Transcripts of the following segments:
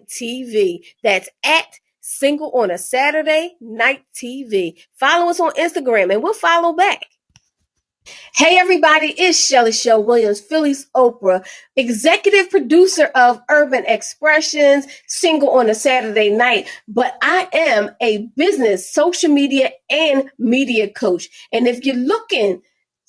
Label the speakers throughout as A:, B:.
A: Night TV. That's at Single on a Saturday Night TV. Follow us on Instagram and we'll follow back. Hey everybody, it's Shelly Show Williams, Philly's Oprah, executive producer of Urban Expressions, Single on a Saturday Night, but I am a business, social media, and media coach. And if you're looking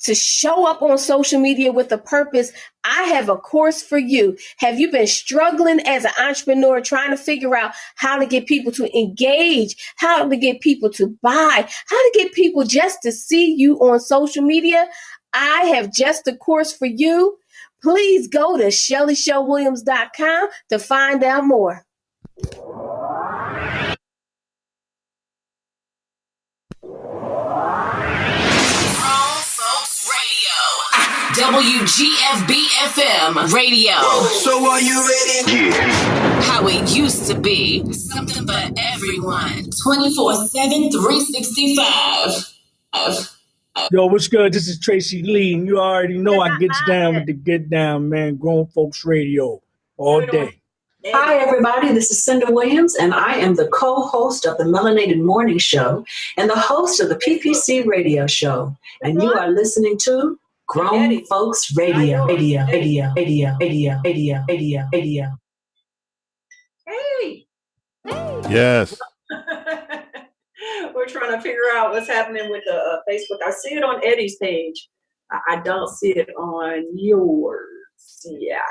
A: to show up on social media with a purpose, I have a course for you. Have you been struggling as an entrepreneur trying to figure out how to get people to engage, how to get people to buy, how to get people just to see you on social media? I have just the course for you. Please go to ShellyShowWilliams.com to find out more.
B: WGFB-FM radio.
C: So are you ready?
B: Yeah. How it used to be. Something for everyone. 24/7, 365.
D: Yo, what's good? This is Tracy Lee, and you already know I gets down with the Get Down, man. Grown Folks Radio all day.
E: Hi, everybody. This is Cinda Williams, and I am the co-host of the Melanated Morning Show and the host of the PPC Radio Show. And you are listening to Grown Folks Radio. Radio.
F: Hey.
G: Yes.
F: We're trying to figure out what's happening with the Facebook. I see it on Eddie's page. I don't see it on yours yet.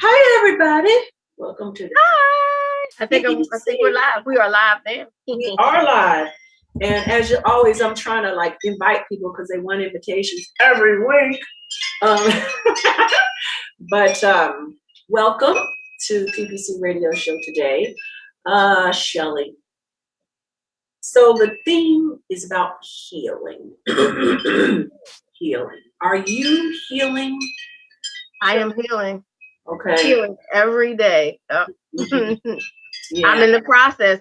F: Hi, everybody. Welcome to the
A: Hi. I think we're live. We are live now.
F: We are live. And as always, I'm trying to invite people because they want invitations every week. But welcome to the PPC Radio Show today. Shelly. So the theme is about healing. Healing. Are you healing?
A: I am healing.
F: Okay.
A: Healing every day.
F: Yeah.
A: I'm in the process.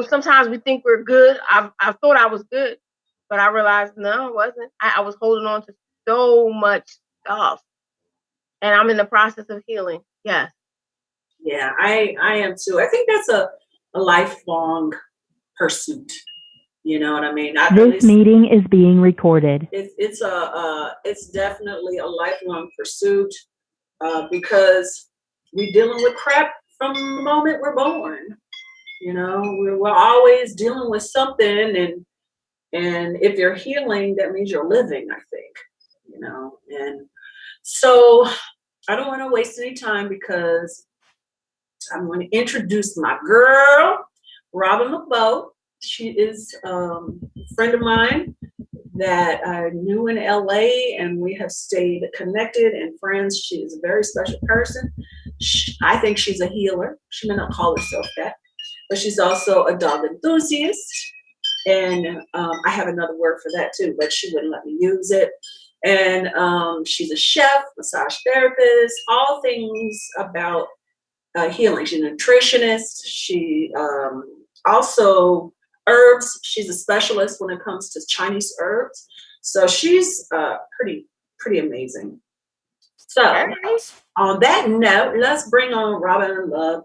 A: Sometimes we think we're good. I thought I was good, but I realized no, I wasn't. I was holding on to so much stuff, and I'm in the process of healing. Yes.
F: Yeah, I am too. I think that's a lifelong pursuit. You know what I mean?
H: This meeting is being recorded.
F: It's definitely a lifelong pursuit because we're dealing with crap from the moment we're born. You know, we're always dealing with something, and if you're healing, that means you're living, I think, you know. And so I don't want to waste any time because I'm going to introduce my girl, Robin LeBeau. She is a friend of mine that I knew in LA, and we have stayed connected and friends. She is a very special person. I think she's a healer. She may not call herself that. But she's also a dog enthusiast, and I have another word for that too, but she wouldn't let me use it. And she's a chef, massage therapist, all things about healing. She's a nutritionist. She also herbs. She's a specialist when it comes to Chinese herbs. So she's pretty amazing. So on that note, let's bring on Robin Love.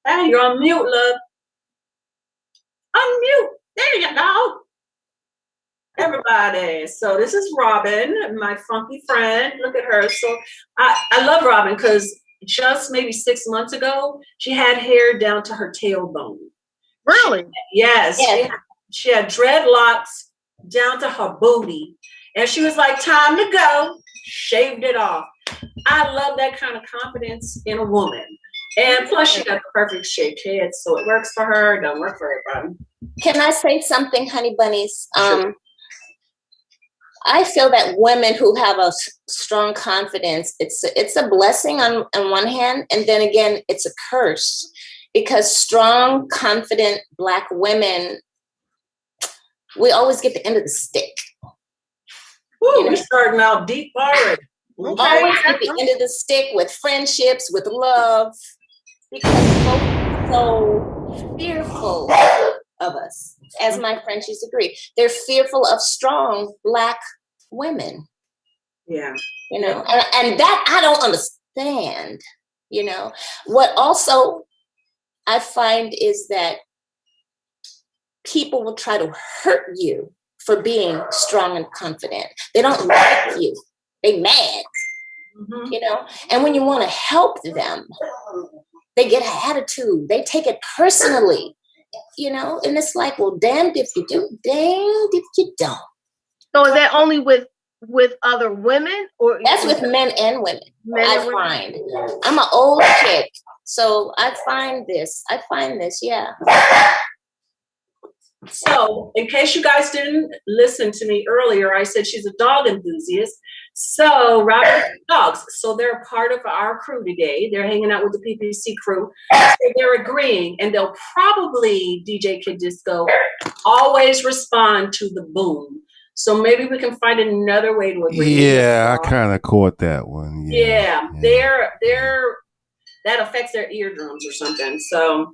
F: Hey, you're on mute, love. Unmute. There you go. Everybody. So this is Robin, my funky friend. Look at her. So I love Robin because just maybe 6 months ago, she had hair down to her tailbone.
A: Really?
F: Yes. She had dreadlocks down to her booty. And she was like, time to go. Shaved it off. I love that kind of confidence in a woman. And plus, she got the perfect shaped head, so it works for her. It don't work for everybody.
I: Can I say something, honey bunnies?
F: Sure.
I: I feel that women who have a strong confidence, it's a blessing on one hand, and then again, it's a curse because strong, confident Black women, we always get the end of the stick.
F: Woo, we're starting out deep already.
I: Always at the end of the stick with friendships, with love, because folks are so fearful of us, as my Frenchies agree. They're fearful of strong Black women.
F: Yeah.
I: You know, and that I don't understand, you know. What also I find is that people will try to hurt you for being strong and confident. They don't like you. They mad, you know. And when you want to help them, they get an attitude. They take it personally, you know. And it's like, well, damned if you do, damned if you don't.
A: So is that only with other women, or
I: that's with men and women? Find I'm an old chick, so I find this, yeah.
F: So, in case you guys didn't listen to me earlier, I said she's a dog enthusiast. So, Robin dogs. So, they're part of our crew today. They're hanging out with the PPC crew. So they're agreeing, and they'll probably, DJ Kid Disco, always respond to the boom. So maybe we can find another way to agree.
G: Yeah, I kind of caught that one.
F: Yeah. That affects their eardrums or something. So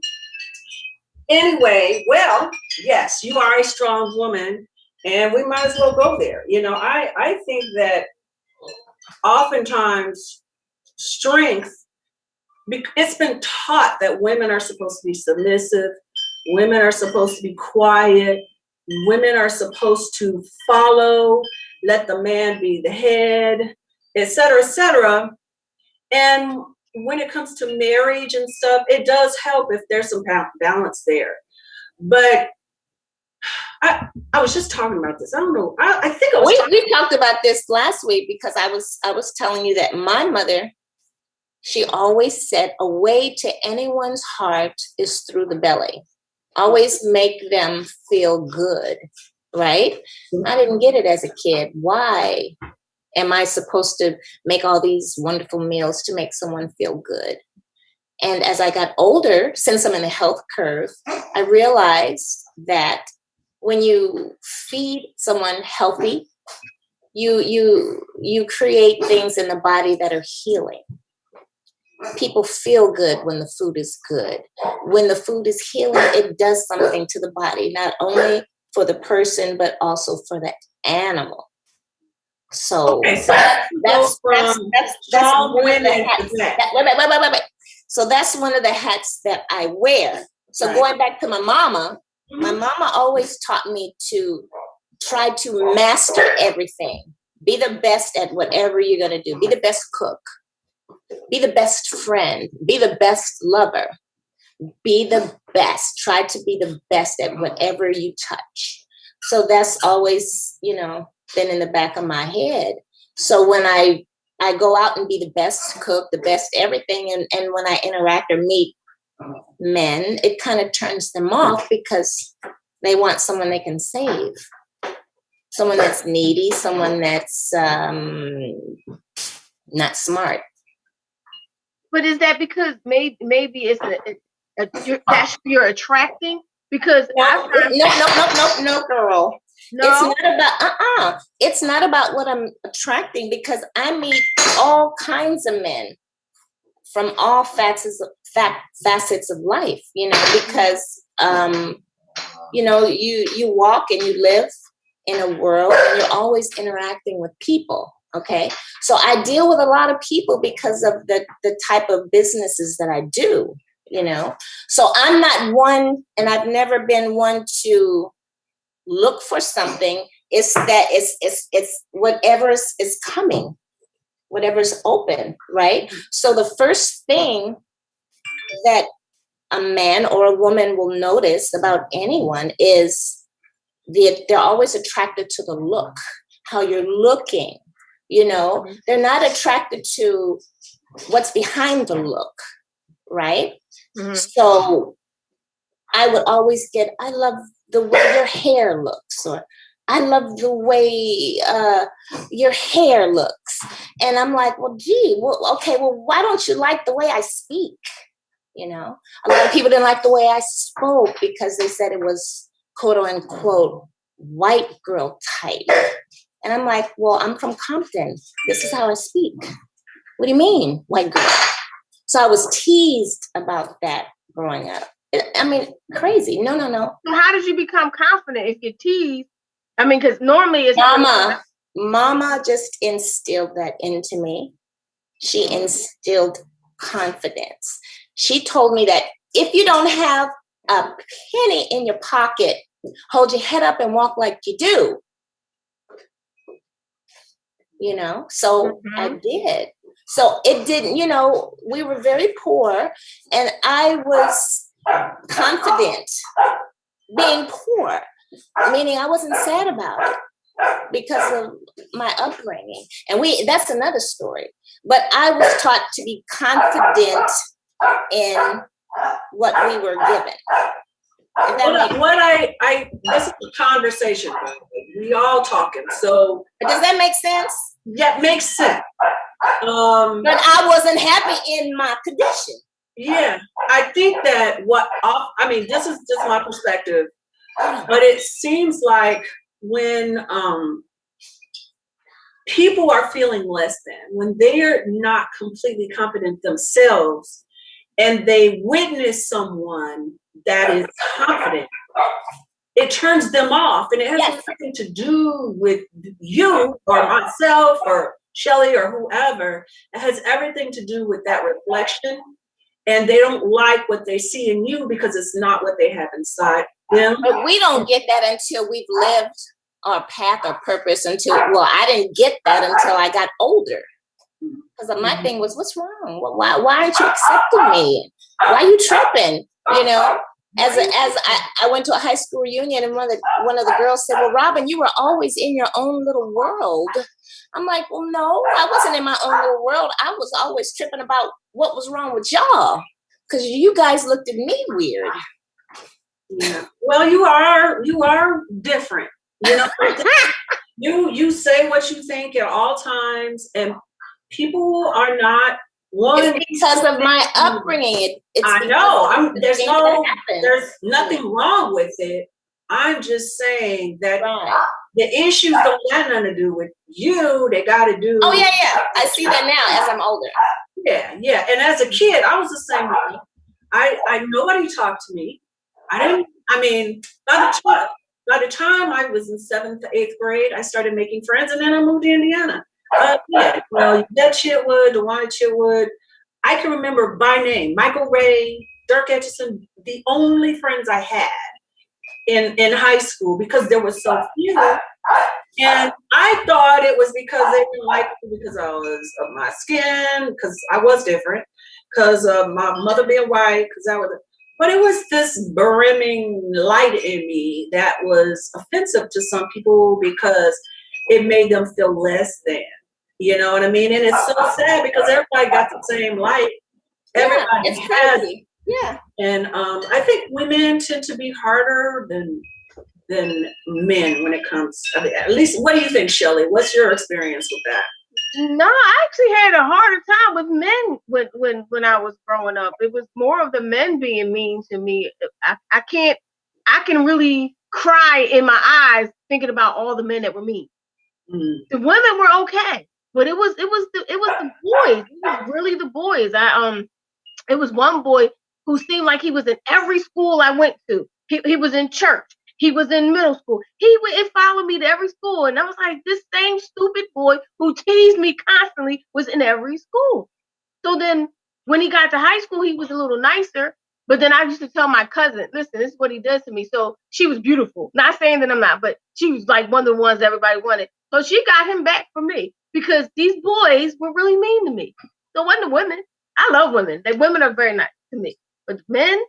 F: anyway, well, yes, you are a strong woman, and we might as well go there. You know, I think that oftentimes strength, it's been taught that women are supposed to be submissive, women are supposed to be quiet, women are supposed to follow, let the man be the head, et cetera, et cetera. And when it comes to marriage and stuff, it does help if there's some balance there. But I was just talking about this. I don't know. I think
I: we talked about this last week, because I was telling you that my mother, she always said a way to anyone's heart is through the belly. Always make them feel good, right? I didn't get it as a kid. Why am I supposed to make all these wonderful meals to make someone feel good? And as I got older, since I'm in the health curve, I realized that when you feed someone healthy, you create things in the body that are healing. People feel good when the food is good. When the food is healing, it does something to the body, not only for the person, but also for the animal. So, that's one of the hats. So that's one of the hats that I wear. So going back to my mama always taught me to try to master everything. Be the best at whatever you're going to do. Be the best cook. Be the best friend. Be the best lover. Be the best. Try to be the best at whatever you touch. So that's always, you know, been in the back of my head. So when I go out and be the best cook, the best everything, and when I interact or meet men, it kind of turns them off because they want someone they can save. Someone that's needy, someone that's not smart.
A: But is that because maybe it's that's you're attracting? Because
I: no, girl.
A: No,
I: it's not about It's not about what I'm attracting, because I meet all kinds of men from all facets of life. You know, because you know, you walk and you live in a world, and you're always interacting with people. Okay, so I deal with a lot of people because of the type of businesses that I do, you know. So I'm not one, and I've never been one to look for something. It's that it's whatever is coming, whatever's open, right? So the first thing that a man or a woman will notice about anyone is they're always attracted to the look, how you're looking. You know, they're not attracted to what's behind the look, right? Mm-hmm. So I would always I love the way your hair looks, or I love the way your hair looks. And I'm like, well, why don't you like the way I speak? You know, a lot of people didn't like the way I spoke because they said it was quote unquote white girl type. And I'm like, well, I'm from Compton. This is how I speak. What do you mean, white girl? So I was teased about that growing up. I mean, crazy. No.
A: So how did you become confident if you tease? I mean, because normally it's
I: Mama just instilled that into me. She instilled confidence. She told me that if you don't have a penny in your pocket, hold your head up and walk like you do. You know, so I did. So it didn't, you know, we were very poor, and I was confident being poor, meaning I wasn't sad about it because of my upbringing. And that's another story. But I was taught to be confident in what we were given.
F: This is a conversation. We all talking. So
I: does that make sense?
F: Yeah, it makes sense.
I: But I wasn't happy in my condition.
F: Yeah, I think that this is just my perspective, but it seems like when people are feeling less than, when they're not completely confident themselves, and they witness someone that is confident, it turns them off, and it has nothing to do with you or myself or Shelly or whoever. It has everything to do with that reflection, and they don't like what they see in you because it's not what they have inside them.
I: But we don't get that until we've lived our path or purpose I didn't get that until I got older. Because my thing was, what's wrong? Why aren't you accepting me? Why are you tripping? You know, as I went to a high school reunion, and one of the girls said, well, Robin, you were always in your own little world. I'm like, well, no, I wasn't in my own little world. I was always tripping about what was wrong with y'all, because you guys looked at me weird.
F: Yeah. Well, you are different. You know, you say what you think at all times, and people are not one.
I: It's because of my upbringing.
F: I know. There's nothing wrong with it. I'm just saying that the issues don't have nothing to do with you. They got to do.
I: Oh yeah. I see that now as I'm older.
F: Yeah. And as a kid, I was the same way. I nobody talked to me. By the time I was in 7th to 8th grade, I started making friends, and then I moved to Indiana. Well, Deb Chitwood, DeWanda Chitwood. I can remember by name, Michael Ray, Dirk Etchison, the only friends I had in high school, because there were so few. And I thought it was because they didn't like me because I was of my skin, because I was different, because of my mother being white, but it was this brimming light in me that was offensive to some people because it made them feel less than. You know what I mean? And it's so sad because everybody got the same light. Everybody has it.
I: Yeah.
F: And I think women tend to be harder than men when it comes. At least, what do you think, Shelly? What's your experience with that?
A: No, I actually had a harder time with men when I was growing up. It was more of the men being mean to me. I can really cry in my eyes thinking about all the men that were mean. The women were okay, but it was the boys. It was really the boys. It was one boy who seemed like he was in every school I went to. He was in church. He was in middle school. It followed me to every school. And I was like, this same stupid boy who teased me constantly was in every school. So then when he got to high school, he was a little nicer. But then I used to tell my cousin, listen, this is what he does to me. So she was beautiful. Not saying that I'm not, but she was like one of the ones that everybody wanted. So she got him back for me because these boys were really mean to me. So it wasn't the women. I love women. Women are very nice to me. But men,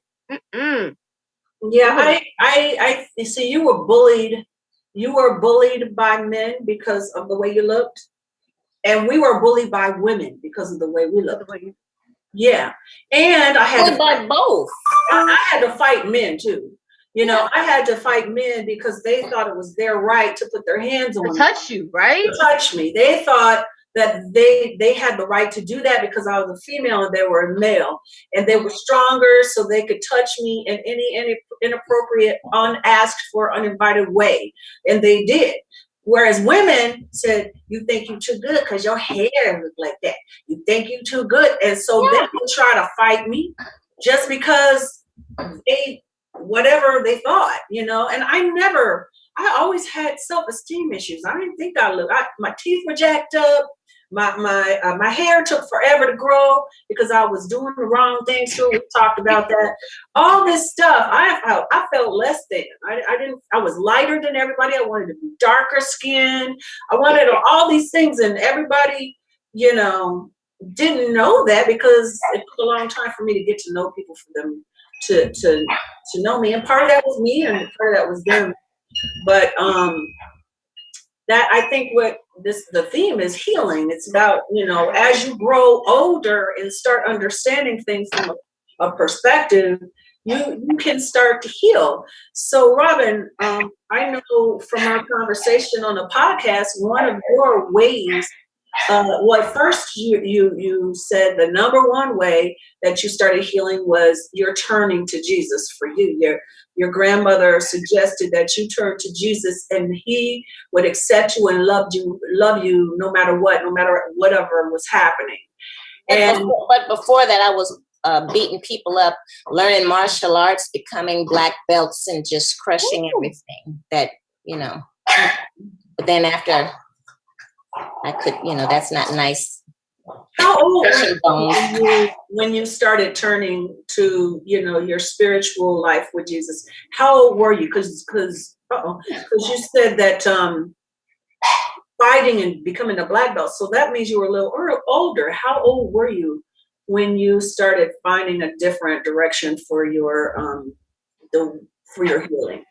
F: Yeah, I see. You were bullied. You were bullied by men because of the way you looked, and we were bullied by women because of the way we looked. Yeah, and I had to
I: fight both.
F: I had to fight men too. You know, I had to fight men because they thought it was their right to put their hands on me.
A: Touch you, right?
F: To touch me. They thought that they had the right to do that because I was a female and they were a male, and they were stronger, so they could touch me in any inappropriate, unasked for, uninvited way, and they did. Whereas women said, you think you're too good because your hair look like that. You think you're too good, and so they would try to fight me just because whatever they thought, you know. And I always had self-esteem issues. I didn't think my teeth were jacked up. My hair took forever to grow because I was doing the wrong things too. We talked about that. All this stuff, I felt less than. I was lighter than everybody. I wanted to be darker skin. I wanted all these things, and everybody, you know, didn't know that because it took a long time for me to get to know people, for them to know me. And part of that was me, and part of that was them. But that, I think what the theme is healing. It's about, you know, as you grow older and start understanding things from a perspective, you can start to heal. So Robin, I know from our conversation on the podcast, one of your ways, well, first you said the number one way that you started healing was you're turning to Jesus. For you, your grandmother suggested that you turn to Jesus, and he would accept you and love you no matter what, no matter whatever was happening.
I: But before that, I was beating people up, learning martial arts, becoming black belts, and just crushing everything that, you know. But then after I could, you know, that's not nice.
F: How old were you when you started turning to, you know, your spiritual life with Jesus? How old were you? Because you said that fighting and becoming a black belt, so that means you were a little older. How old were you when you started finding a different direction for your healing?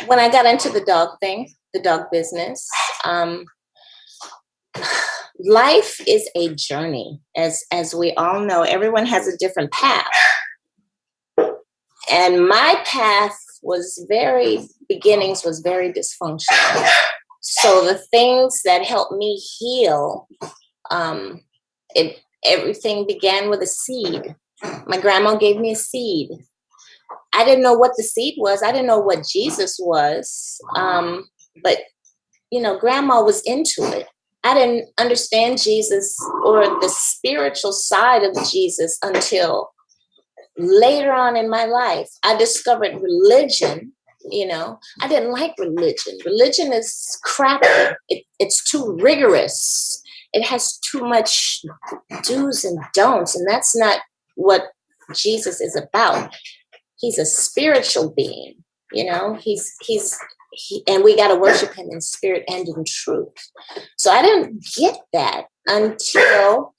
I: When I got into the dog business, life is a journey, as we all know. Everyone has a different path, and my path was very dysfunctional. So the things that helped me heal, everything began with a seed. My grandma gave me a seed. I didn't know what the seed was. I didn't know what Jesus was, but you know, grandma was into it. I didn't understand Jesus or the spiritual side of Jesus until later on in my life. I discovered religion. You know, I didn't like religion. Religion is crappy. It's too rigorous. It has too much do's and don'ts, and that's not what Jesus is about. He's a spiritual being. You know, and we got to worship him in spirit and in truth. So I didn't get that until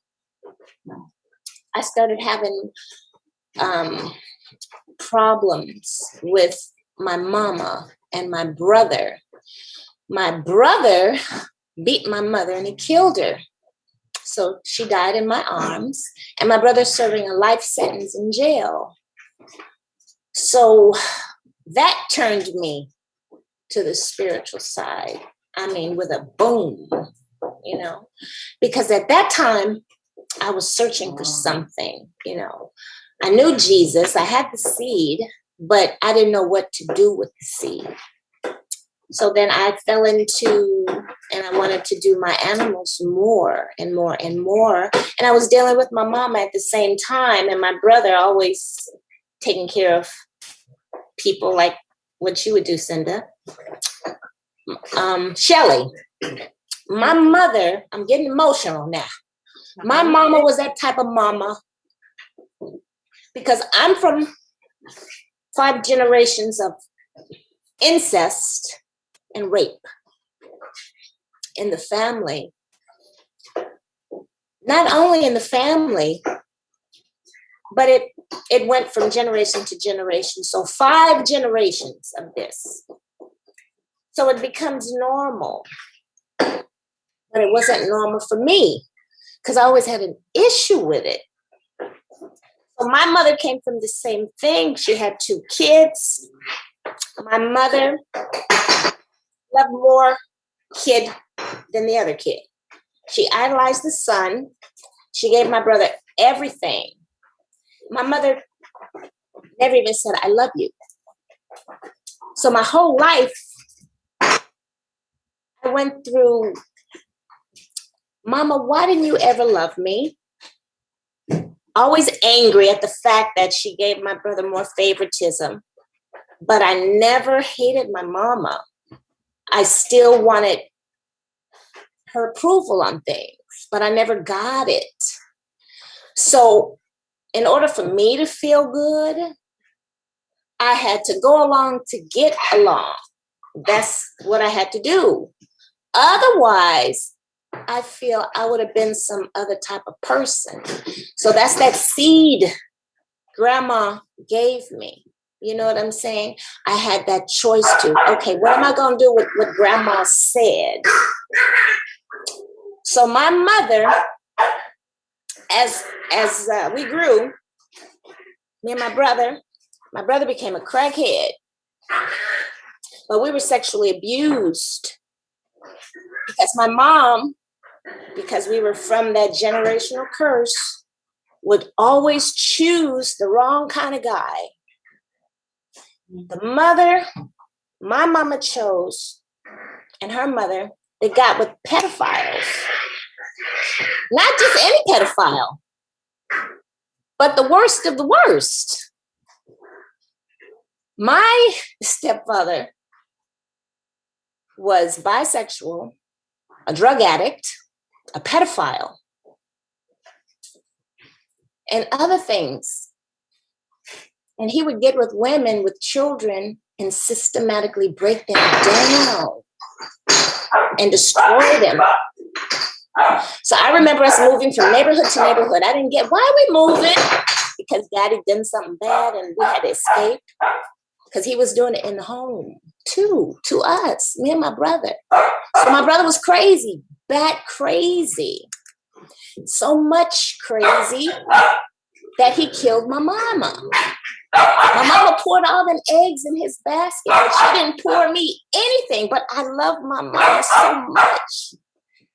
I: I started having problems with my mama and my brother. My brother beat my mother and he killed her. So she died in my arms, and my brother's serving a life sentence in jail. So that turned me to the spiritual side. I mean, with a boom, you know, because at that time I was searching for something, you know. I knew Jesus, I had the seed, but I didn't know what to do with the seed. So then I fell into, and I wanted to do my animals more and more and more. And I was dealing with my mama at the same time, and my brother always taking care of people like what you would do, Cinda. Shelly, my mother, I'm getting emotional now. My mama was that type of mama, because I'm from 5 generations of incest and rape in the family. Not only in the family, but it went from generation to generation. So 5 generations of this. So it becomes normal. But it wasn't normal for me, because I always had an issue with it. So my mother came from the same thing. She had 2 kids. My mother loved more kid than the other kid. She idolized the son. She gave my brother everything. My mother never even said, I love you. So my whole life, I went through, Mama, why didn't you ever love me? always angry at the fact that she gave my brother more favoritism. But I never hated my mama. I still wanted her approval on things, but I never got it. So in order for me to feel good, I had to go along to get along. That's what I had to do. Otherwise, I feel I would have been some other type of person. So that's that seed grandma gave me. You know what I'm saying? I had that choice to, okay, what am I going to do with what grandma said? So my mother, as we grew, me and my brother became a crackhead. But we were sexually abused because my mom, because we were from that generational curse, would always choose the wrong kind of guy. The mother, my mama chose, and her mother, they got with pedophiles. Not just any pedophile, but the worst of the worst. My stepfather was bisexual, a drug addict, a pedophile, and other things. And he would get with women with children and systematically break them down and destroy them. So I remember us moving from neighborhood to neighborhood. I didn't get, why are we moving? Because daddy done something bad and we had to escape. Because he was doing it in the home too, to us, me and my brother. So my brother was crazy, bat crazy. So much crazy that he killed my mama. My mama poured all them eggs in his basket, but she didn't pour me anything. But I love my mama so much.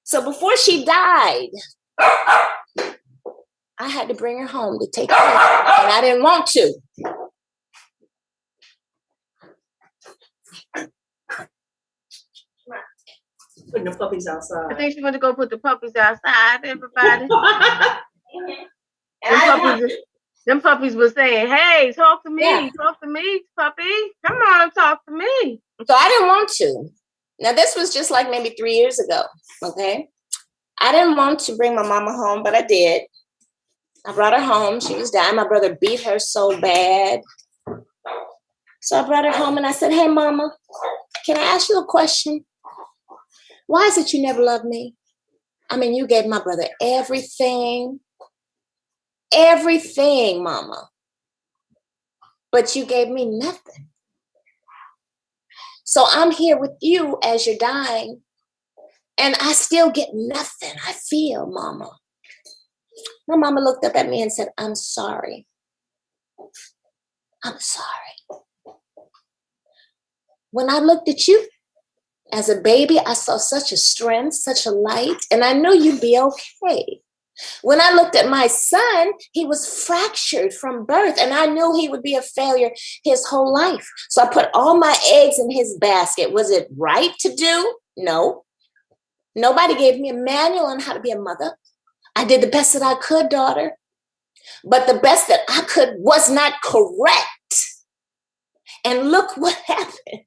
I: So before she died, I had to bring her home to take care of her, and I didn't want to.
F: Putting the puppies outside.
A: I think she's going to go put the puppies outside, everybody. Them puppies were saying, hey, talk to me, talk to me, puppy. Come on, talk to me.
I: So I didn't want to. Now, this was just like maybe 3 years ago, okay? I didn't want to bring my mama home, but I did. I brought her home. She was dying. My brother beat her so bad. So I brought her home and I said, hey, mama, can I ask you a question? Why is it you never loved me? I mean, you gave my brother everything. Everything, mama. But you gave me nothing. So I'm here with you as you're dying, and I still get nothing. I feel, mama. My mama looked up at me and said, I'm sorry. I'm sorry. When I looked at you as a baby, I saw such a strength, such a light, and I knew you'd be okay. When I looked at my son, he was fractured from birth, and I knew he would be a failure his whole life. So I put all my eggs in his basket. Was it right to do? No. Nobody gave me a manual on how to be a mother. I did the best that I could, daughter. But the best that I could was not correct. And look what happened.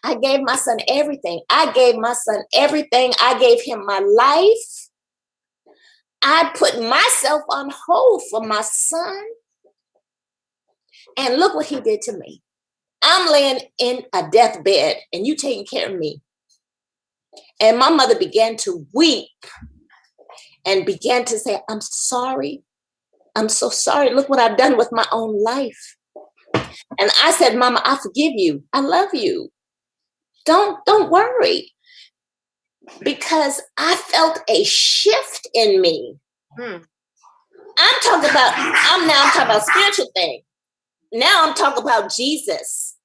I: I gave my son everything. I gave my son everything. I gave him my life. I put myself on hold for my son. And look what he did to me. I'm laying in a deathbed and you taking care of me. And my mother began to weep and began to say, I'm sorry. I'm so sorry. Look what I've done with my own life. And I said, Mama, I forgive you. I love you. Don't worry. Because I felt a shift in me. I'm talking about spiritual thing. Now I'm talking about Jesus.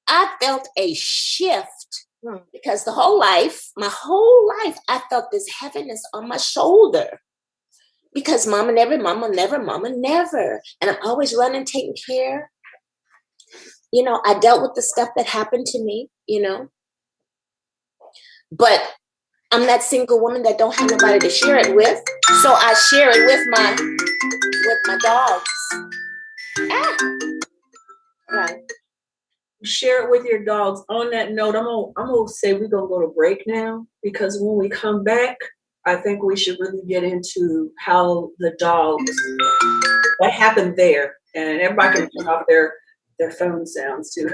I: I felt a shift because my whole life, I felt this heaviness on my shoulder. Because mama never. And I'm always running, taking care. You know, I dealt with the stuff that happened to me, you know. But I'm that single woman that don't have nobody to share it with. So I share it with my dogs. Right.
F: Share it with your dogs. On that note, I'm gonna say we're gonna go to break now, because when we come back, I think we should really get into how the dogs, what happened there, and everybody can turn off their phone sounds too.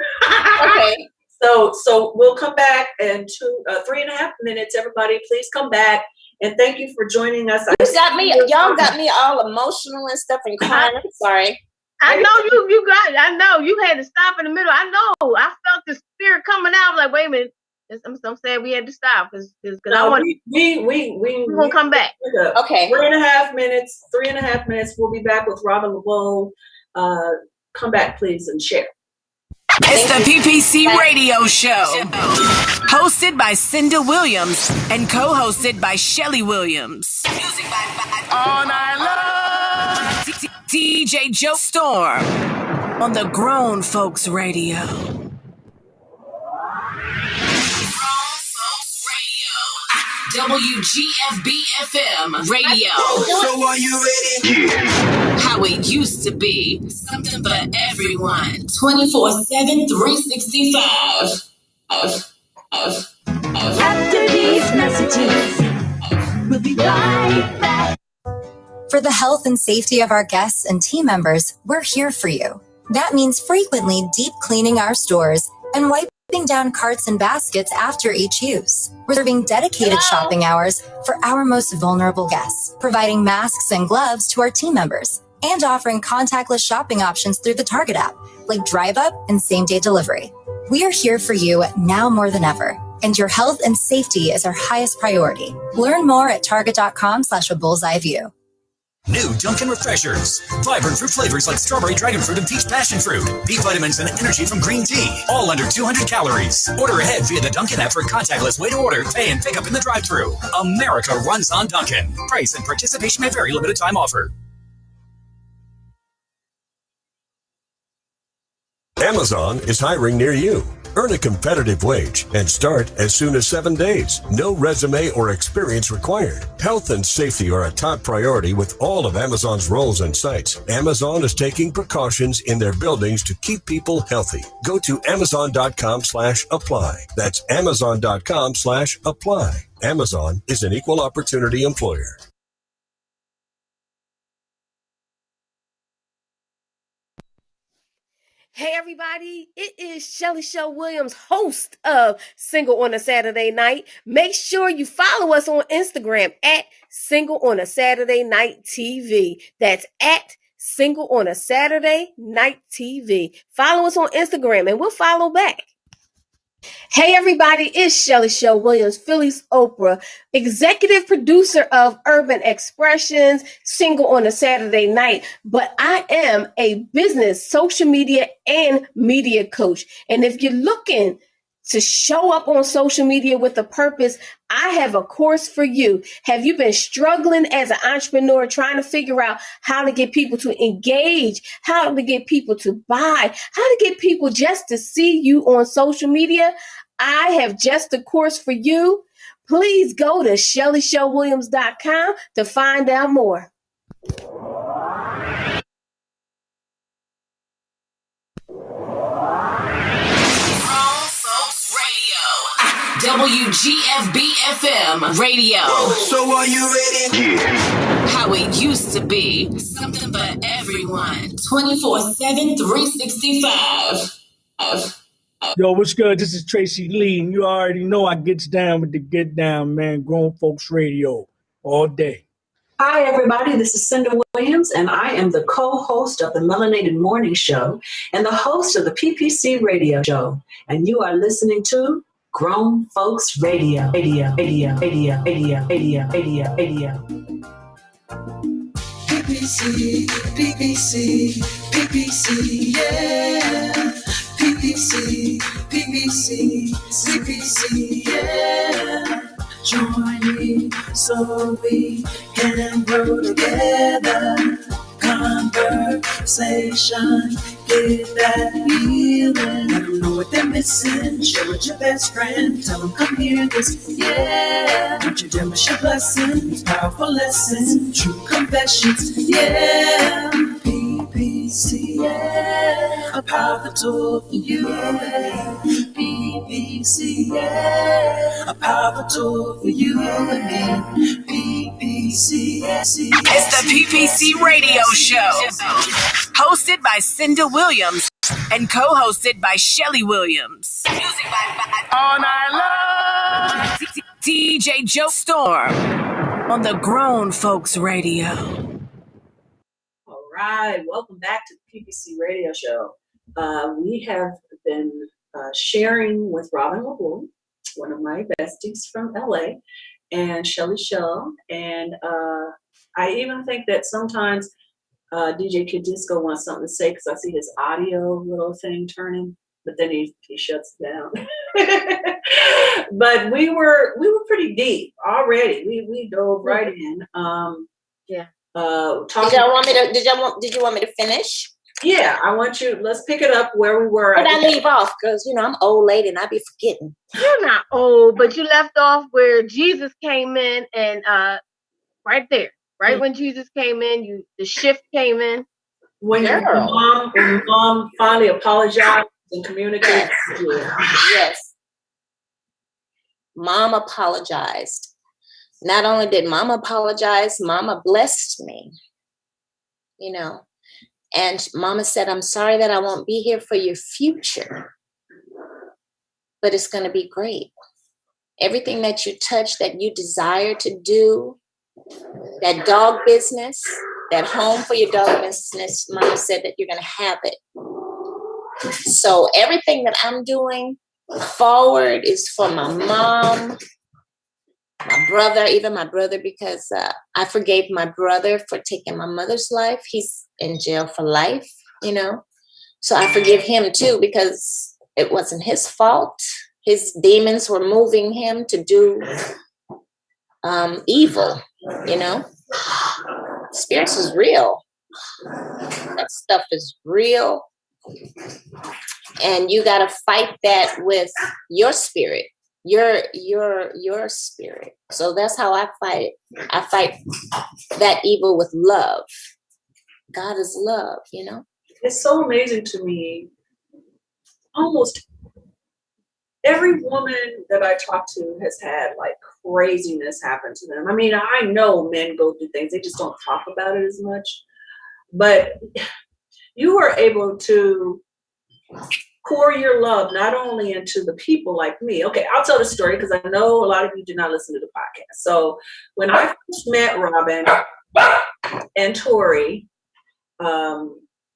I: Okay.
F: So we'll come back in 3.5 minutes. Everybody, please come back, and thank you for joining us.
I: Y'all got me all emotional and stuff and crying. I'm sorry.
A: I know you got it. I know you had to stop in the middle. I know. I felt the spirit coming out. Like, wait a minute. I'm saying we had to stop because I want we gonna come back.
I: Okay.
F: 3.5 minutes. 3.5 minutes. We'll be back with Robin LeBeau. Come back, please, and share.
B: It's the PPC Radio Show, hosted by Cinda Williams and co-hosted by Shelly Williams. Music by All Night Long. DJ Joe Storm on the Grown Folks Radio. WGFB-FM Radio.
C: So are you ready?
B: Yeah. How it used to be. Something for everyone. 24/7, 365.
J: After these messages, we'll be right back.
K: For the health and safety of our guests and team members, we're here for you. That means frequently deep cleaning our stores and wiping down carts and baskets after each use. Reserving dedicated shopping hours for our most vulnerable guests, providing masks and gloves to our team members, and offering contactless shopping options through the Target app, like Drive Up and same-day delivery. We are here for you now more than ever, and your health and safety is our highest priority. Learn more at target.com/a bullseye-view.
L: New Dunkin' Refreshers. Vibrant fruit flavors like strawberry, dragon fruit, and peach passion fruit. B vitamins and energy from green tea. All under 200 calories. Order ahead via the Dunkin' app for a contactless way to order, pay, and pick up in the drive-thru. America runs on Dunkin'. Price and participation may vary. Limited time offer.
M: Amazon is hiring near you. Earn a competitive wage and start as soon as 7 days. No resume or experience required. Health and safety are a top priority with all of Amazon's roles and sites. Amazon is taking precautions in their buildings to keep people healthy. Go to amazon.com/apply. That's amazon.com/apply. Amazon is an equal opportunity employer.
A: Hey everybody, it is Shelly Show Williams, host of Single on a Saturday Night. Make sure you follow us on Instagram at Single on a Saturday Night TV. That's at Single on a Saturday Night TV. Follow us on Instagram and we'll follow back. Hey everybody, it's Shelly Show Williams, Philly's Oprah, executive producer of Urban Expressions, Single on a Saturday Night, but I am a business, social media, and media coach. And if you're looking to show up on social media with a purpose, I have a course for you. Have you been struggling as an entrepreneur, trying to figure out how to get people to engage, how to get people to buy, how to get people just to see you on social media? I have just a course for you. Please go to ShellyShowWilliams.com to find out more.
B: WGFB-FM Radio.
C: So are you ready?
B: Yeah. How it used to be. Something for everyone. 24/7, 365.
D: Yo, what's good? This is Tracy Lee, and you already know I gets down with the get down, man. Grown Folks Radio all day.
E: Hi, everybody. This is Cinda Williams, and I am the co-host of the Melanated Morning Show and the host of the PPC Radio Show. And you are listening to Grown Folks Radio.
J: PPC, PPC, PPC, yeah. PPC, PPC, CPC, yeah. Join me so we can grow together. Conversation get that healing. Let them know what they're missing. Share with your best friend. Tell them come hear this. Yeah. Don't you dare miss your blessings. Powerful lessons. True confessions. Yeah. PPC. Yeah. A powerful tool for you. Yeah. PPC. Yeah. A powerful tool for you and me. PPC.
B: It's the PPC Radio Show, hosted by Cinda Williams and co-hosted by Shelly Williams. Music by All Night Long. DJ Joe Storm on the Grown Folks Radio.
F: All right, welcome back to the PPC Radio Show. We have been sharing with Robin LeBlue, one of my besties from LA, and Shelly Shell, and I even think that sometimes DJ Kid Disco wants something to say because I see his audio little thing turning, but then he shuts it down. But we were pretty deep already. We dove right in.
I: Yeah. Did you want me to finish?
F: Yeah, I want you. Let's pick it up where we were.
I: But I leave off because I'm old lady and I be forgetting.
A: You're not old, but you left off where Jesus came in, and right there, right when Jesus came in, the shift came in.
F: When your mom finally apologized and communicated.
I: Yes. Mom apologized. Not only did Mama apologize, Mama blessed me. And Mama said, I'm sorry that I won't be here for your future, but it's going to be great. Everything that you touch, that you desire to do, that dog business, that home for your dog business, Mama said that you're going to have it. So everything that I'm doing forward is for my mom, my brother, even my brother, because I forgave my brother for taking my mother's life. He's in jail for life, So I forgive him too, because it wasn't his fault. His demons were moving him to do evil, Spirits is real. That stuff is real. And you got to fight that with your spirit. Your spirit. So that's how I fight it. I fight that evil with love. God is love,
F: It's so amazing to me. Almost every woman that I talk to has had like craziness happen to them. I mean, I know men go through things, they just don't talk about it as much. But you were able to pour your love not only into the people like me. Okay, I'll tell the story because I know a lot of you do not listen to the podcast. So when I first met Robin and Tori,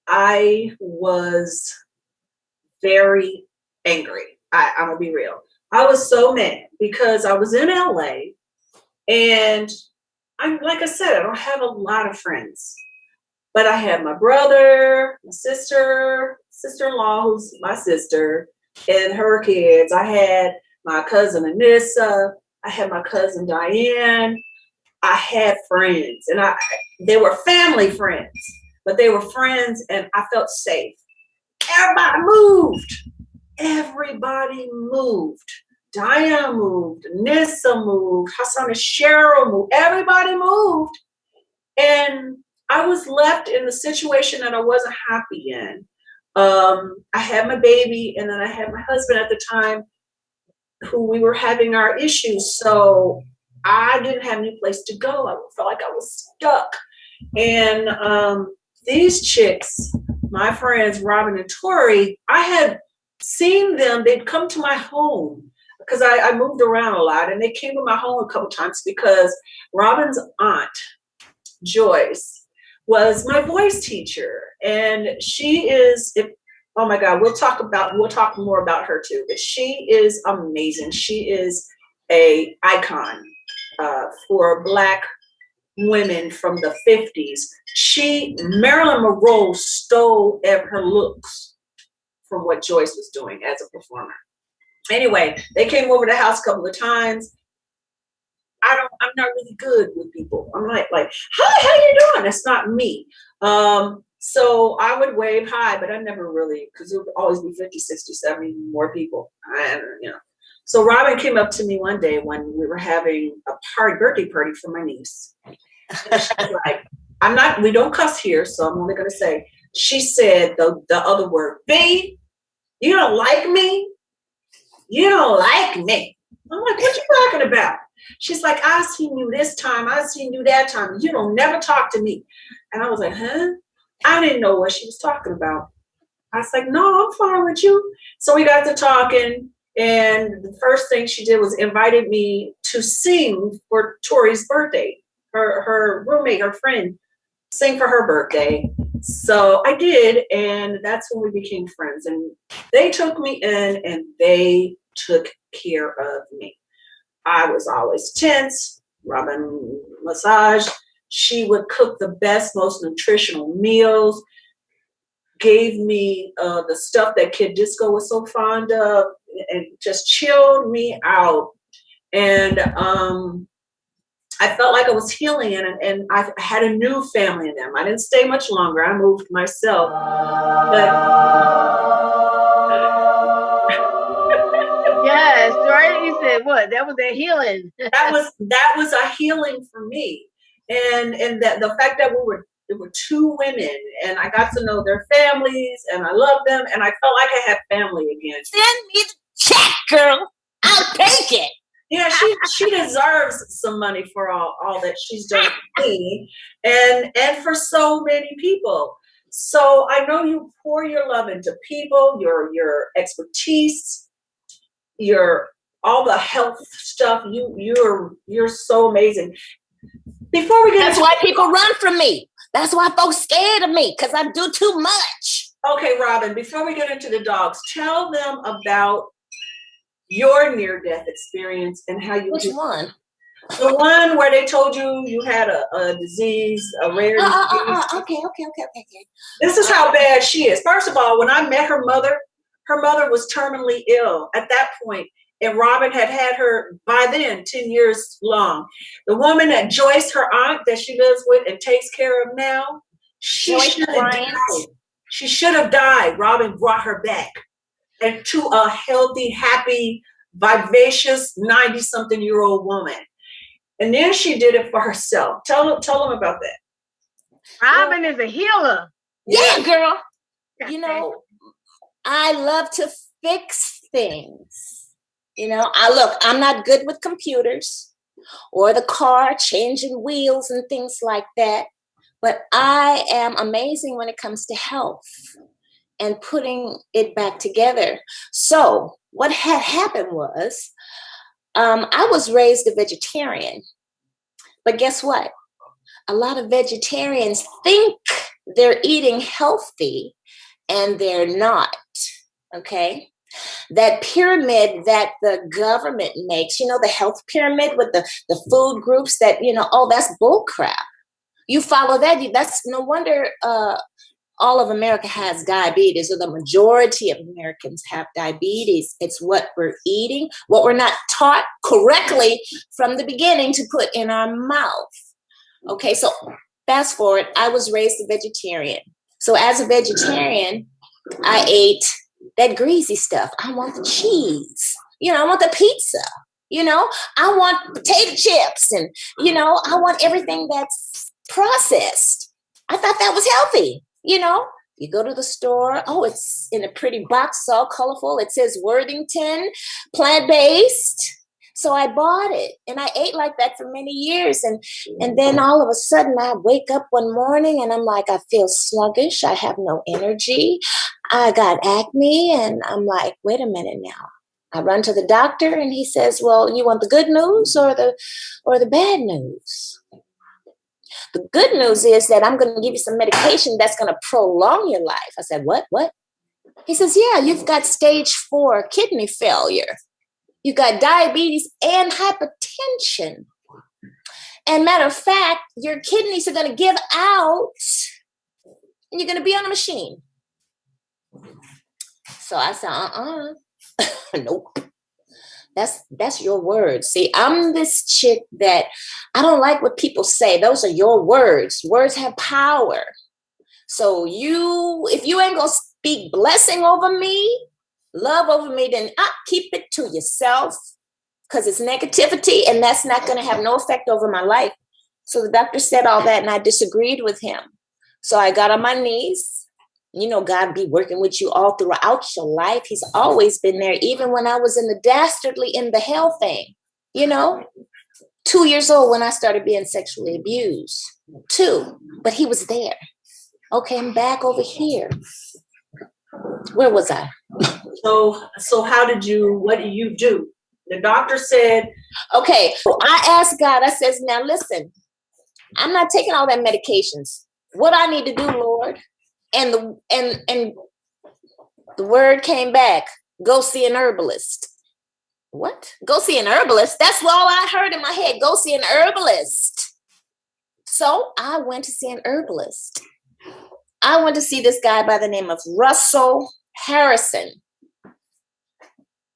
F: I was very angry. I'm gonna be real. I was so mad because I was in LA and like I said, I don't have a lot of friends. But I had my brother, my sister-in-law, who's my sister, and her kids. I had my cousin Anissa. I had my cousin Diane. I had friends, and they were family friends, but they were friends, and I felt safe. Everybody moved. Diane moved. Anissa moved. Hassan and Cheryl moved. Everybody moved. And I was left in the situation that I wasn't happy in. I had my baby, and then I had my husband at the time, who we were having our issues. So I didn't have any place to go. I felt like I was stuck. And these chicks, my friends, Robin and Tori, I had seen them. They'd come to my home because I moved around a lot, and they came to my home a couple times because Robin's aunt, Joyce, was my voice teacher, and she is, oh my God, we'll talk more about her too, but she is amazing. She is a icon for Black women from the 50s. Marilyn Monroe stole her looks from what Joyce was doing as a performer. Anyway, they came over the house a couple of times. I'm not really good with people. I'm like, how the hell you doing? That's not me. So I would wave hi, but I never really, because it would always be 50, 60, 70 more people. So Robin came up to me one day when we were having a birthday party for my niece. And she was like, we don't cuss here, so I'm only going to say, she said the other word, B, you don't like me? You don't like me. I'm like, what you talking about? She's like, I seen you this time. I seen you that time. You don't never talk to me. And I was like, huh? I didn't know what she was talking about. I was like, no, I'm fine with you. So we got to talking. And the first thing she did was invited me to sing for Tori's birthday. Her roommate, her friend, sing for her birthday. So I did, and that's when we became friends. And they took me in, and they took care of me. I was always tense. Robin massaged. She would cook the best, most nutritional meals. Gave me the stuff that Kid Disco was so fond of, and just chilled me out. And I felt like I was healing, and I had a new family in them. I didn't stay much longer. I moved myself.
A: Yes, right. You said what? That was a healing.
F: that was a healing for me, and that the fact that there were two women, and I got to know their families, and I loved them, and I felt like I had family again.
I: Send me the check, girl. I'll take it.
F: Yeah, she deserves some money for all that she's done for me and for so many people. So I know you pour your love into people, your expertise, all the health stuff. You're so amazing. Before we get
I: That's why people run from me. That's why folks scared of me, because I do too much.
F: Okay, Robin, before we get into the dogs, tell them about your near-death experience and how you.
I: Which one?
F: The one where they told you had a disease, a rare disease.
I: Okay.
F: This is how bad she is. First of all, when I met her mother was terminally ill at that point, and Robin had her by then 10 years long. The woman that Joyce, her aunt that she lives with and takes care of now, she should have died. She should have died. Robin brought her back and to a healthy, happy, vivacious 90-something-year-old woman. And then she did it for herself. Tell them about that.
A: Robin is a healer.
I: Yeah, girl. You know, I love to fix things. You know, I'm not good with computers or the car, changing wheels and things like that. But I am amazing when it comes to health and putting it back together. So what had happened was I was raised a vegetarian. But guess what? A lot of vegetarians think they're eating healthy and they're not. Okay? That pyramid that the government makes, you know, the health pyramid with the food groups that, you know, that's bull crap. You follow that, that's no wonder all of America has diabetes, or the majority of Americans have diabetes. It's what we're eating, what we're not taught correctly from the beginning to put in our mouth. Okay, so fast forward, I was raised a vegetarian. So as a vegetarian, I ate that greasy stuff. I want the cheese. You know, I want the pizza. You know, I want potato chips, and, you know, I want everything that's processed. I thought that was healthy. You know, you go to the store. Oh, it's in a pretty box, all colorful. It says Worthington, plant-based. So I bought it and I ate like that for many years. And then all of a sudden I wake up one morning and I'm like, I feel sluggish. I have no energy. I got acne. And I'm like, wait a minute now. I run to the doctor and he says, well, you want the good news or the bad news? The good news is that I'm going to give you some medication that's going to prolong your life. I said, what? He says, yeah, you've got stage 4 kidney failure. You've got diabetes and hypertension. And matter of fact, your kidneys are going to give out and you're going to be on a machine. So I said, nope. That's your words. See, I'm this chick that I don't like what people say. Those are your words. Words have power. So if you ain't gonna speak blessing over me, love over me, then keep it to yourself, because it's negativity and that's not going to have no effect over my life. So the doctor said all that and I disagreed with him. So I got on my knees. You know, God be working with you all throughout your life. He's always been there, even when I was in the dastardly in the hell thing, you know, 2 years old when I started being sexually abused. 2, but he was there. Okay, I'm back over here. Where was I?
F: So what do you do? The doctor said,
I: okay, I asked God, I says, now listen, I'm not taking all that medications. What I need to do, Lord? And the word came back, go see an herbalist. What? Go see an herbalist? That's all I heard in my head. Go see an herbalist. So I went to see an herbalist. I went to see this guy by the name of Russell Harrison.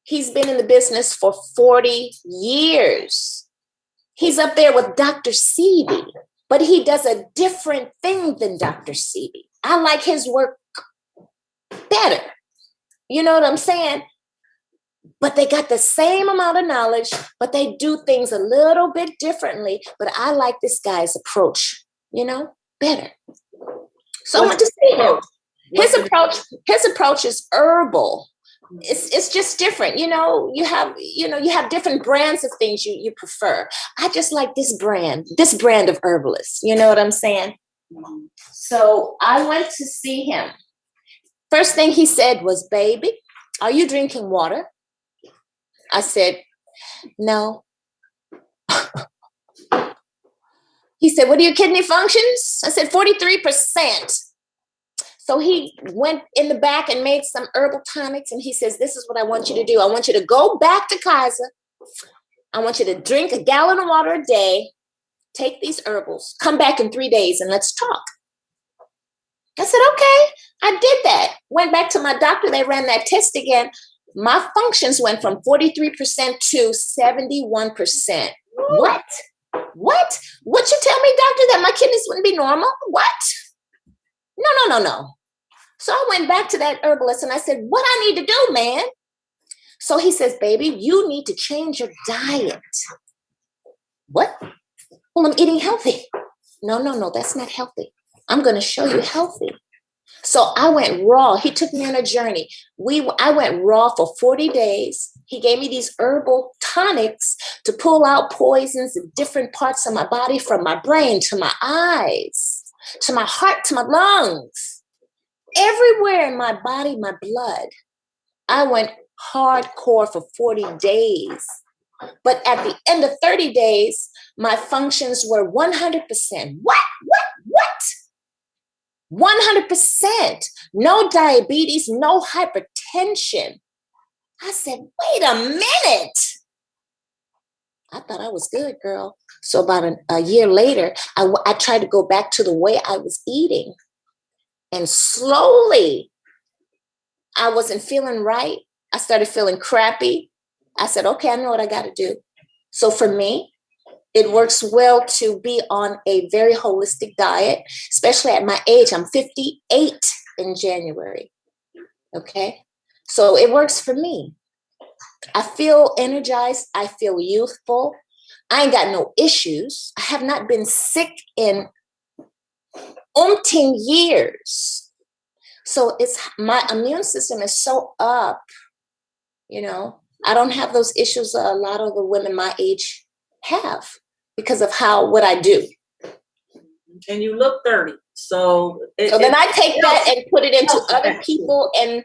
I: He's been in the business for 40 years. He's up there with Dr. Sebi, but he does a different thing than Dr. Sebi. I like his work better. You know what I'm saying? But they got the same amount of knowledge, but they do things a little bit differently. But I like this guy's approach, you know, better. So I want to say his approach is herbal. It's just different. You you have different brands of things you prefer. I just like this brand of herbalist. You know what I'm saying? So I went to see him. First thing he said was, baby, are you drinking water? I said, no. He said, what are your kidney functions? I said, 43%. So he went in the back and made some herbal tonics. And he says, this is what I want you to do. I want you to go back to Kaiser. I want you to drink a gallon of water a day. Take these herbals. Come back in 3 days and let's talk. I said, okay. I did that. Went back to my doctor. They ran that test again. My functions went from 43% to 71%. What? What you tell me, doctor, that my kidneys wouldn't be normal? What? No. So I went back to that herbalist and I said, what I need to do, man? So he says, baby, you need to change your diet. What? Well, I'm eating healthy. No, that's not healthy. I'm going to show you healthy. So I went raw. He took me on a journey. I went raw for 40 days. He gave me these herbal tonics to pull out poisons in different parts of my body, from my brain to my eyes, to my heart, to my lungs. Everywhere in my body, my blood. I went hardcore for 40 days. But at the end of 30 days, my functions were 100%. What? 100%. No diabetes, no hypertension. I said, wait a minute. I thought I was good, girl. So about a year later, I tried to go back to the way I was eating. And slowly, I wasn't feeling right. I started feeling crappy. I said, okay, I know what I got to do. So for me, it works well to be on a very holistic diet, especially at my age. I'm 58 in January. Okay. So it works for me. I feel energized. I feel youthful. I ain't got no issues. I have not been sick in umpteen years. So my immune system is so up, I don't have those issues that a lot of the women my age have because of what I do.
F: And you look 30. So
I: then I take that and put it into other people and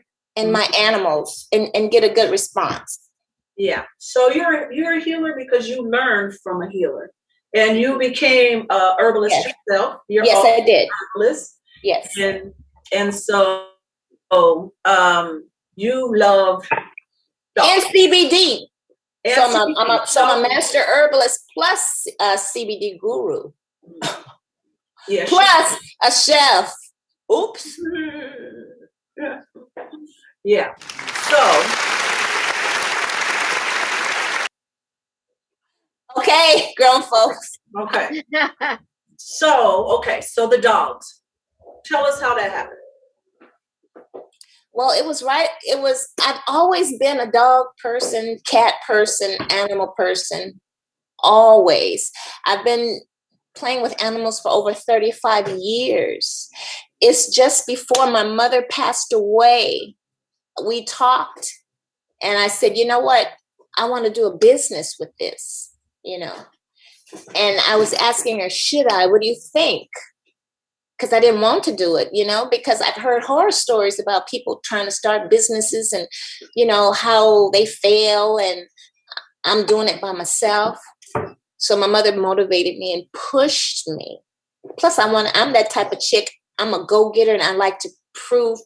I: my animals and get a good response.
F: Yeah. So you're a healer because you learned from a healer. And you became a herbalist yourself.
I: Yes, I did.
F: Herbalist.
I: Yes.
F: And so you love
I: and CBD. And so I'm a master herbalist plus a CBD guru.
F: Yeah,
I: plus a chef. Oops.
F: Yeah. So.
I: Okay, grown folks.
F: Okay. So the dogs. Tell us how that happened.
I: Well, I've always been a dog person, cat person, animal person, always. I've been playing with animals for over 35 years. It's just before my mother passed away, we talked and I said, you know what? I want to do a business with this, And I was asking her, should I? What do you think? Because I didn't want to do it, because I've heard horror stories about people trying to start businesses and, how they fail, and I'm doing it by myself. So my mother motivated me and pushed me. Plus, I'm that type of chick. I'm a go-getter and I like to prove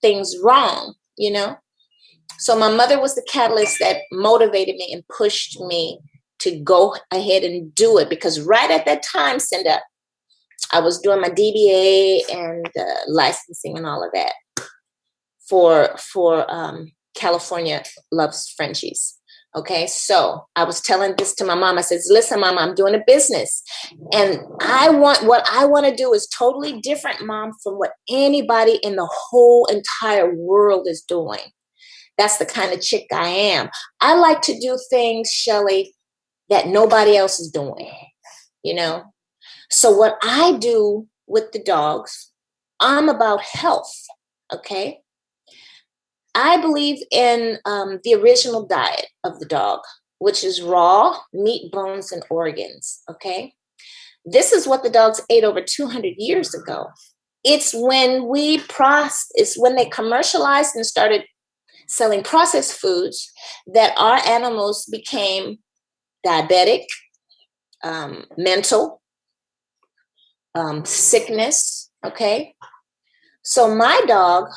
I: things wrong, So my mother was the catalyst that motivated me and pushed me to go ahead and do it. Because right at that time, Cinda, I was doing my DBA and licensing and all of that for California Loves Frenchies. Okay, so I was telling this to my mom. I said, listen, Mom, I'm doing a business. And what I want to do is totally different, Mom, from what anybody in the whole entire world is doing. That's the kind of chick I am. I like to do things, Shelly, that nobody else is doing, So what I do with the dogs, I'm about health, okay? I believe in the original diet of the dog, which is raw meat, bones, and organs, okay? This is what the dogs ate over 200 years ago. It's when they commercialized and started selling processed foods that our animals became diabetic, mental, sickness, okay? So my dog,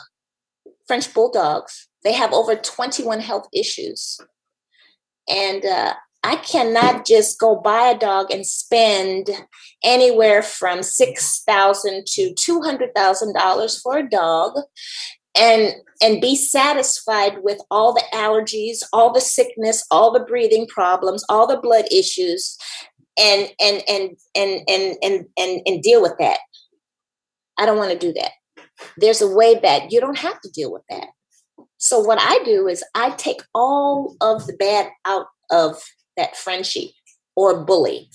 I: French Bulldogs, they have over 21 health issues. And I cannot just go buy a dog and spend anywhere from $6,000 to $200,000 for a dog and be satisfied with all the allergies, all the sickness, all the breathing problems, all the blood issues, and deal with that. I don't want to do that. There's a way back. You don't have to deal with that. So what I do is I take all of the bad out of that Frenchie or bully,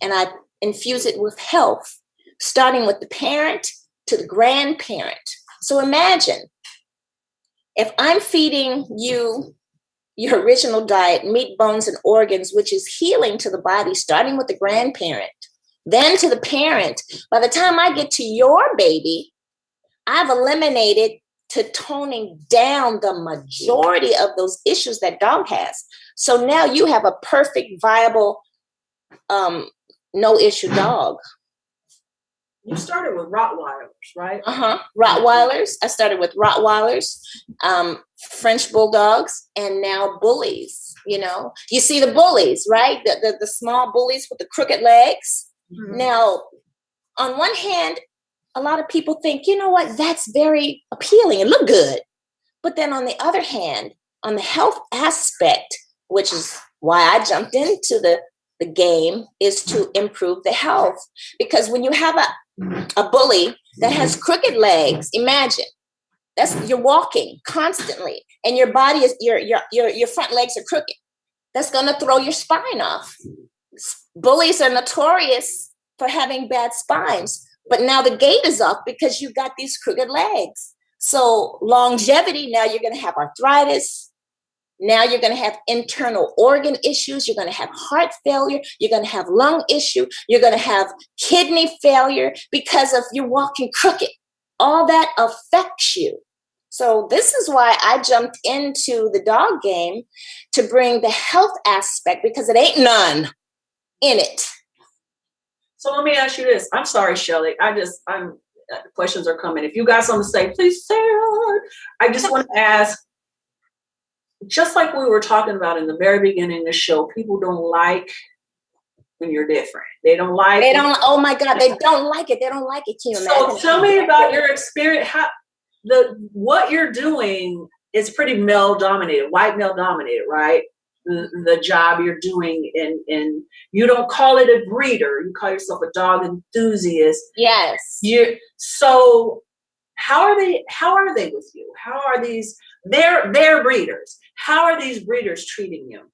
I: and I infuse it with health, starting with the parent to the grandparent. So imagine if I'm feeding you your original diet, meat, bones, and organs, which is healing to the body, starting with the grandparent, then to the parent. By the time I get to your baby, I've eliminated to toning down the majority of those issues that dog has. So now you have a perfect, viable, no issue dog.
F: You started with Rottweilers, right?
I: Rottweilers. I started with Rottweilers, French Bulldogs, and now bullies. You see the bullies, right? The small bullies with the crooked legs. Mm-hmm. Now, on one hand, a lot of people think, you know what, that's very appealing. It looked good. But then on the other hand, on the health aspect, which is why I jumped into the game, is to improve the health. Because when you have a bully that has crooked legs, imagine you're walking constantly and your body is your front legs are crooked. That's going to throw your spine off. Bullies are notorious for having bad spines, but now the gait is off because you've got these crooked legs. So longevity, now you're going to have arthritis. Now you're going to have internal organ issues. You're going to have heart failure. You're going to have lung issue. You're going to have kidney failure because of you walking crooked. All that affects you. So this is why I jumped into the dog game, to bring the health aspect, because it ain't none in it.
F: So let me ask you this. I'm sorry, Shelly. Questions are coming. If you got something to say, please say it. I just want to ask, just like we were talking about in the very beginning of the show, people don't like when you're different. Oh my God, they don't like it. They don't like it. Can you imagine? So tell me about your experience. What you're doing is pretty male dominated, white male dominated, right? the job you're doing, and you don't call it a breeder, you call yourself a dog enthusiast.
I: Yes.
F: So how are they with you? How are these, they're breeders, how are these breeders treating you?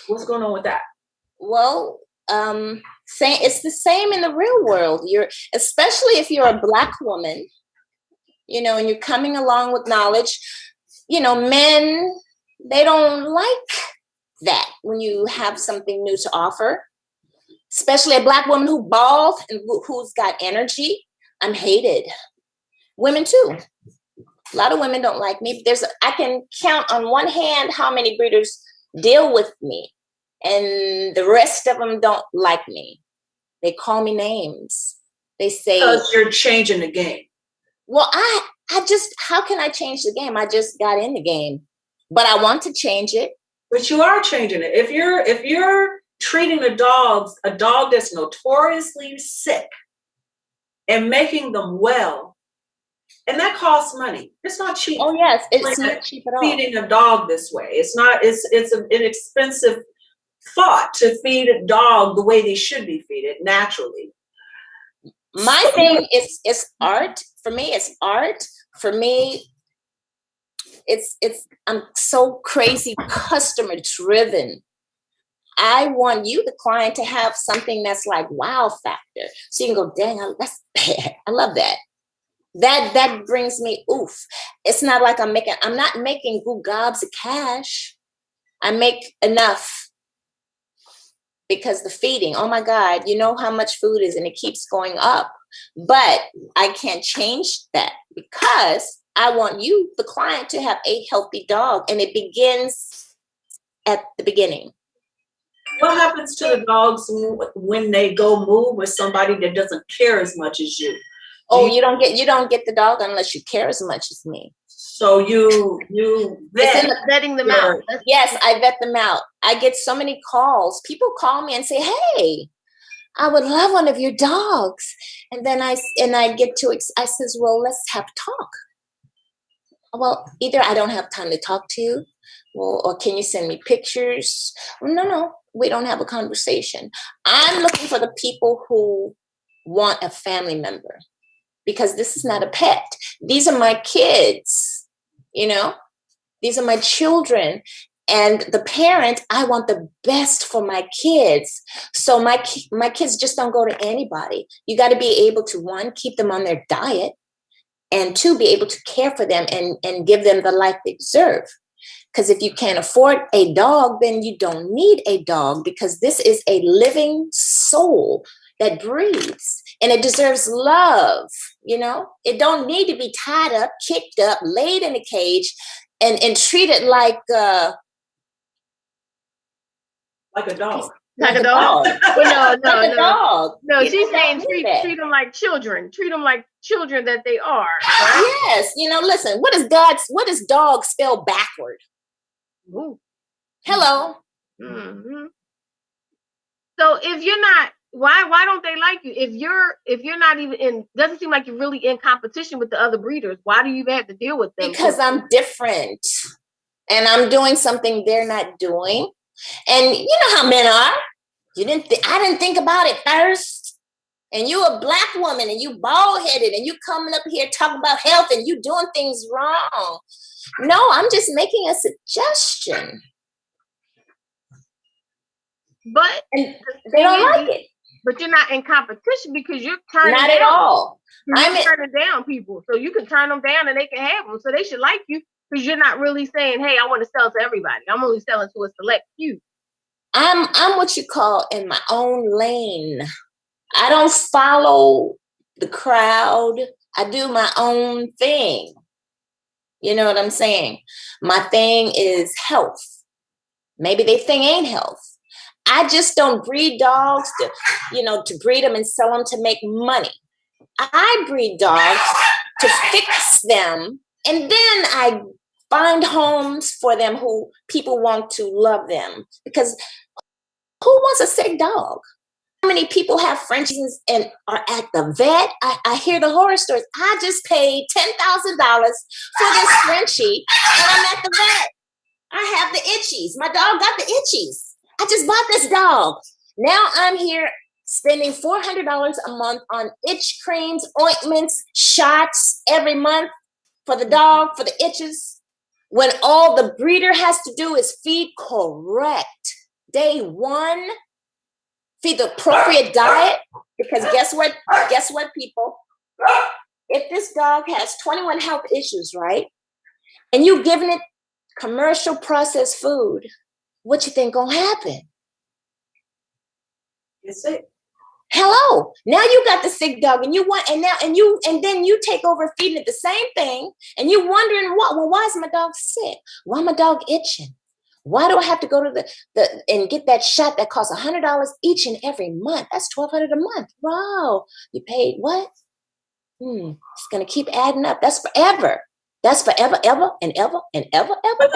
F: What's going on with that?
I: Well, it's the same in the real world. Especially if you're a Black woman, and you're coming along with knowledge, men, they don't like that when you have something new to offer, especially a Black woman who bald and who's got energy. I'm hated. Women too. A lot of women don't like me. I can count on one hand how many breeders deal with me, and the rest of them don't like me. They call me names. They say,
F: because you're changing the game.
I: Well, how can I change the game? I just got in the game, but I want to change it.
F: But you are changing it. If you're treating a dog that's notoriously sick and making them well, and that costs money. It's not cheap.
I: Oh yes, it's not cheap at all.
F: Feeding a dog this way, it's an inexpensive thought to feed a dog the way they should be fed naturally.
I: My thing is art. For me, it's art. For me, I'm so crazy customer driven. I want you, the client, to have something that's like wow factor. So you can go, dang, that's bad. I love that. That brings me oof. It's not like I'm not making good gobs of cash. I make enough because the feeding, oh my God, you know how much food is and it keeps going up. But I can't change that because I want you, the client, to have a healthy dog. And it begins at the beginning.
F: What happens to the dogs when they go move with somebody that doesn't care as much as you?
I: You don't get the dog unless you care as much as me.
F: So you
A: vetting them out.
I: Yes, I vet them out. I get so many calls. People call me and say, "Hey, I would love one of your dogs." And then I says, "Well, let's have a talk." Well, either I don't have time to talk to you, or can you send me pictures? No, we don't have a conversation. I'm looking for the people who want a family member. Because this is not a pet. These are my kids, these are my children. And the parent, I want the best for my kids. So my kids just don't go to anybody. You got to be able to, one, keep them on their diet, and two, be able to care for them and give them the life they deserve. Because if you can't afford a dog, then you don't need a dog, because this is a living soul that breathes. And it deserves love, It don't need to be tied up, kicked up, laid in a cage, and treated like
F: a dog.
A: Like a dog? Well, no.
I: Like a dog.
A: No, she's saying treat them like children. Treat them like children that they are.
I: Right? Yes. Listen, what does dog spell backward?
A: Ooh.
I: Hello.
A: Mm-hmm. So if you're not, why don't they like you? If you're not even doesn't seem like you're really in competition with the other breeders. Why do you have to deal with them?
I: Because I'm different and I'm doing something they're not doing. And you know how men are. I didn't think about it first. And you a Black woman and you bald-headed and you coming up here talking about health and you doing things wrong. No, I'm just making a suggestion.
A: But
I: and they don't like it.
A: But you're not in competition because you're turning
I: not
A: down.
I: At all.
A: I'm turning down people, so you can turn them down and they can have them. So they should like you because you're not really saying, "Hey, I want to sell to everybody." I'm only selling to a select few.
I: I'm what you call in my own lane. I don't follow the crowd. I do my own thing. You know what I'm saying? My thing is health. Maybe their thing ain't health. I just don't breed dogs to breed them and sell them to make money. I breed dogs to fix them, and then I find homes for them who people want to love them. Because who wants a sick dog? How many people have Frenchies and are at the vet? I hear the horror stories. I just paid $10,000 for this Frenchie, and I'm at the vet. I have the itchies. My dog got the itchies. I just bought this dog. Now I'm here spending $400 a month on itch creams, ointments, shots every month for the dog, for the itches, when all the breeder has to do is feed correct. Day one, feed the appropriate diet, because guess what, people? If this dog has 21 health issues, right, and you giving it commercial processed food, what you think gonna happen?
F: Get sick.
I: Hello. Now you got the sick dog, and then you take over feeding it the same thing, and you wondering why is my dog sick? Why my dog itching? Why do I have to go to the and get that shot that costs $100 each and every month? That's $1,200 a month. Wow. You paid what? It's gonna keep adding up. That's forever. That's forever, ever, and ever, and ever, ever.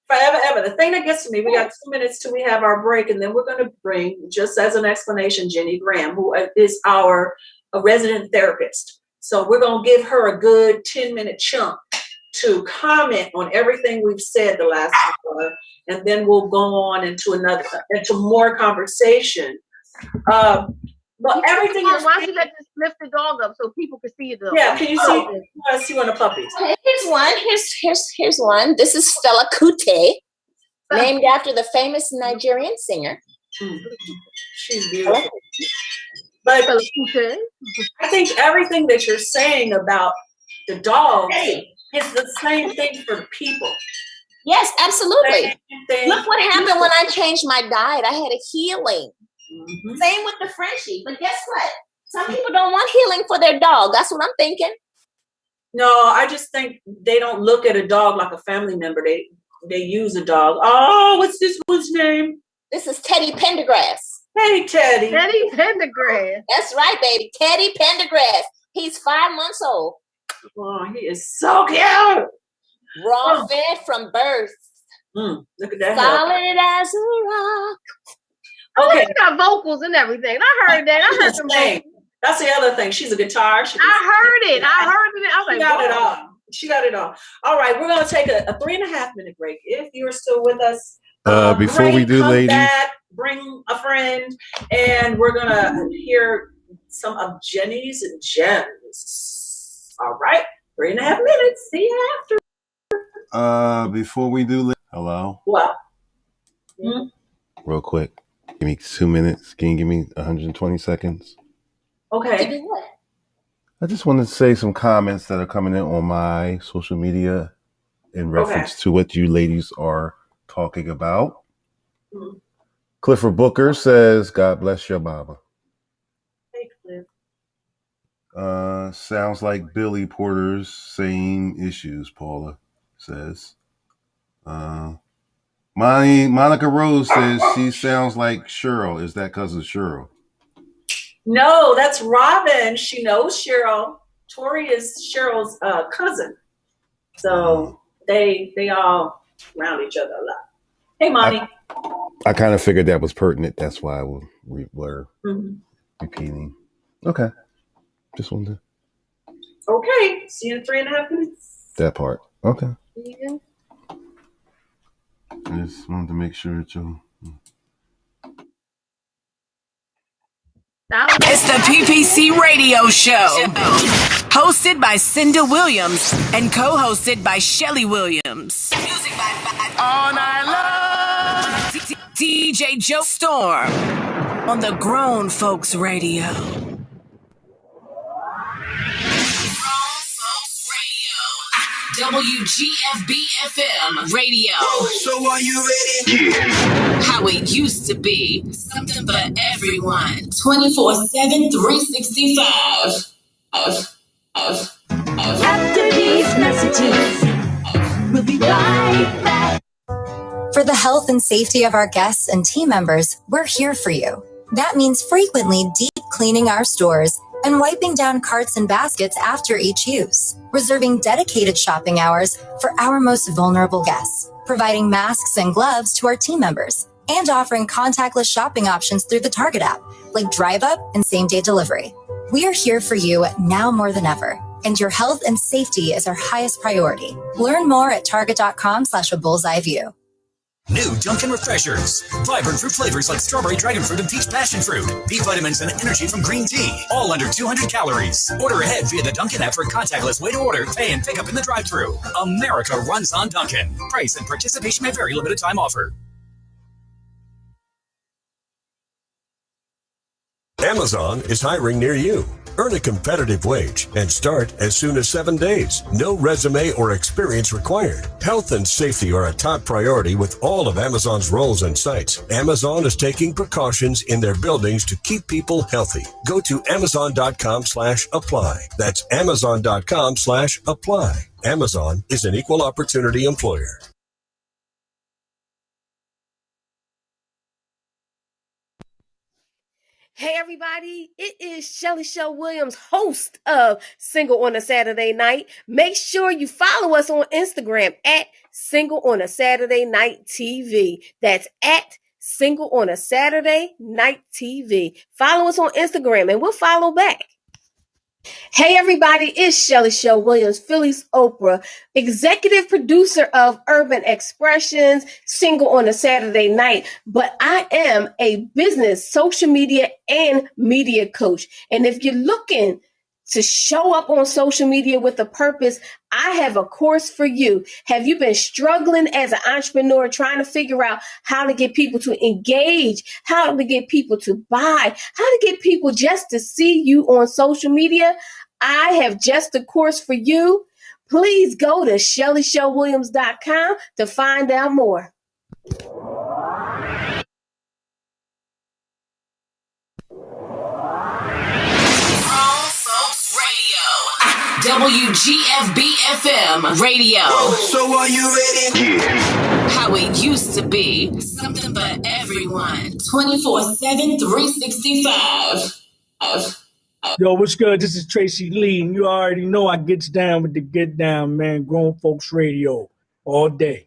F: Forever, ever. The thing that gets to me, we got 2 minutes till we have our break, and then we're going to bring, just as an explanation, Jenny Graham, who is our resident therapist. So we're going to give her a good 10-minute chunk to comment on everything we've said the last hour, and then we'll go on into more conversation. But everything is.
A: Why don't you let this lift the dog up so people can see it?
F: Yeah, can you see? You want to see one of the puppies?
I: Here's one. Here's one. This is Stella Kuti, named after the famous Nigerian singer.
F: She's beautiful. But I think everything that you're saying about the dog is the same thing for people.
I: Yes, absolutely. Look what happened when I changed my diet. I had a healing. Same with the Frenchie. But guess what? Some people don't want healing for their dog. That's what I'm thinking.
F: No, I just think they don't look at a dog like a family member. They use a dog. Oh, what's this one's name?
I: This is Teddy Pendergrass.
F: Hey, Teddy.
A: Teddy Pendergrass.
I: That's right, baby. Teddy Pendergrass. He's 5 months old.
F: Oh, he is so cute.
I: Raw fed from birth.
F: Look at that.
I: Solid as a rock.
F: Okay.
A: She's got vocals and everything. I heard that. I heard some vocals.
F: That's the other thing. She's a guitar.
A: I heard it. I was like,
F: she got it all. She got it all. All right, we're going to take a 3.5-minute break. If you're still with us,
G: before we do, ladies,
F: bring a friend, and we're going to hear some of Jenny's gems. All right, 3.5 minutes. See you after.
G: Before we do, hello.
F: What?
G: Real quick. Give me 2 minutes. Can you give me 120 seconds?
F: Okay.
G: I just wanted to say some comments that are coming in on my social media in reference to what you ladies are talking about. Clifford Booker says, God bless your mama.
F: Hey, Cliff.
G: Sounds like Billy Porter's same issues, Paula says. Monica Rose says she sounds like Cheryl. Is that cousin Cheryl?
F: No, that's Robin. She knows Cheryl. Tori is Cheryl's cousin. So they all round each other a lot. Hey, Mommy.
G: I kind of figured that was pertinent. That's why we were repeating. Okay. Just wanted to.
F: Okay. See you in 3.5 minutes.
G: That part. Okay. I just wanted to make sure that you.
B: It's the PPC Radio Show, hosted by Cinda Williams and co-hosted by Shelly Williams. Music by All Night Long. DJ Joe Storm on the Grown Folks Radio. WGFB-FM radio.
C: So are you ready?
B: Yeah. How it used to be. Something for everyone. 24/7, 365.
J: After these messages, we'll be right back.
K: For the health and safety of our guests and team members, we're here for you. That means frequently deep cleaning our stores and wiping down carts and baskets after each use, reserving dedicated shopping hours for our most vulnerable guests, providing masks and gloves to our team members, and offering contactless shopping options through the Target app, like Drive Up and same-day delivery. We are here for you now more than ever. And your health and safety is our highest priority. Learn more at target.com/a bullseye-view.
L: New Dunkin' Refreshers. Vibrant fruit flavors like strawberry, dragon fruit, and peach passion fruit. B vitamins and energy from green tea. All under 200 calories. Order ahead via the Dunkin' app for a contactless way to order, pay, and pick up in the drive-thru. America runs on Dunkin'. Price and participation may vary. Limited time offer.
M: Amazon is hiring near you. Earn a competitive wage and start as soon as 7 days. No resume or experience required. Health and safety are a top priority with all of Amazon's roles and sites. Amazon is taking precautions in their buildings to keep people healthy. Go to amazon.com/apply. That's amazon.com/apply. Amazon is an equal opportunity employer.
A: Hey everybody, it is Shelly Show Williams, host of Single on a Saturday Night. Make sure you follow us on Instagram at Single on a Saturday Night TV. That's at Single on a Saturday Night TV. Follow us on Instagram and we'll follow back. Hey everybody, it's Shelly Show Williams, Philly's Oprah, executive producer of Urban Expressions, Single on a Saturday Night, but I am a business, social media, and media coach. And if you're looking to show up on social media with a purpose, I have a course for you. Have you been struggling as an entrepreneur trying to figure out how to get people to engage, how to get people to buy, how to get people just to see you on social media? I have just a course for you. Please go to ShellyShowWilliams.com to find out more.
B: WGFB-FM radio.
C: So are you ready?
B: Yeah. How it used to be. Something for everyone. 24/7, 365.
D: Yo, what's good? This is Tracy Lee, and you already know I gets down with the get down, man. Grown Folks Radio all day.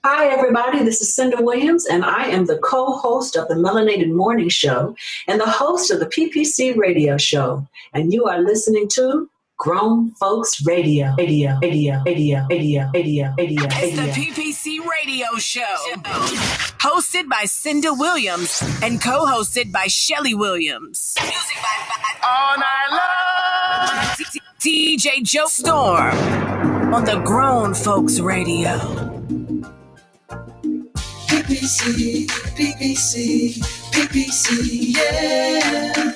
E: Hi, everybody. This is Cinda Williams, and I am the co-host of the Melanated Morning Show and the host of the PPC Radio Show. And you are listening to Grown Folks Radio.
B: It's the PPC Radio Show. Hosted by Cinda Williams and co-hosted by Shelly Williams. Music by All Night Long. DJ Joe Storm on the Grown Folks Radio.
J: PPC, PPC, PPC, yeah.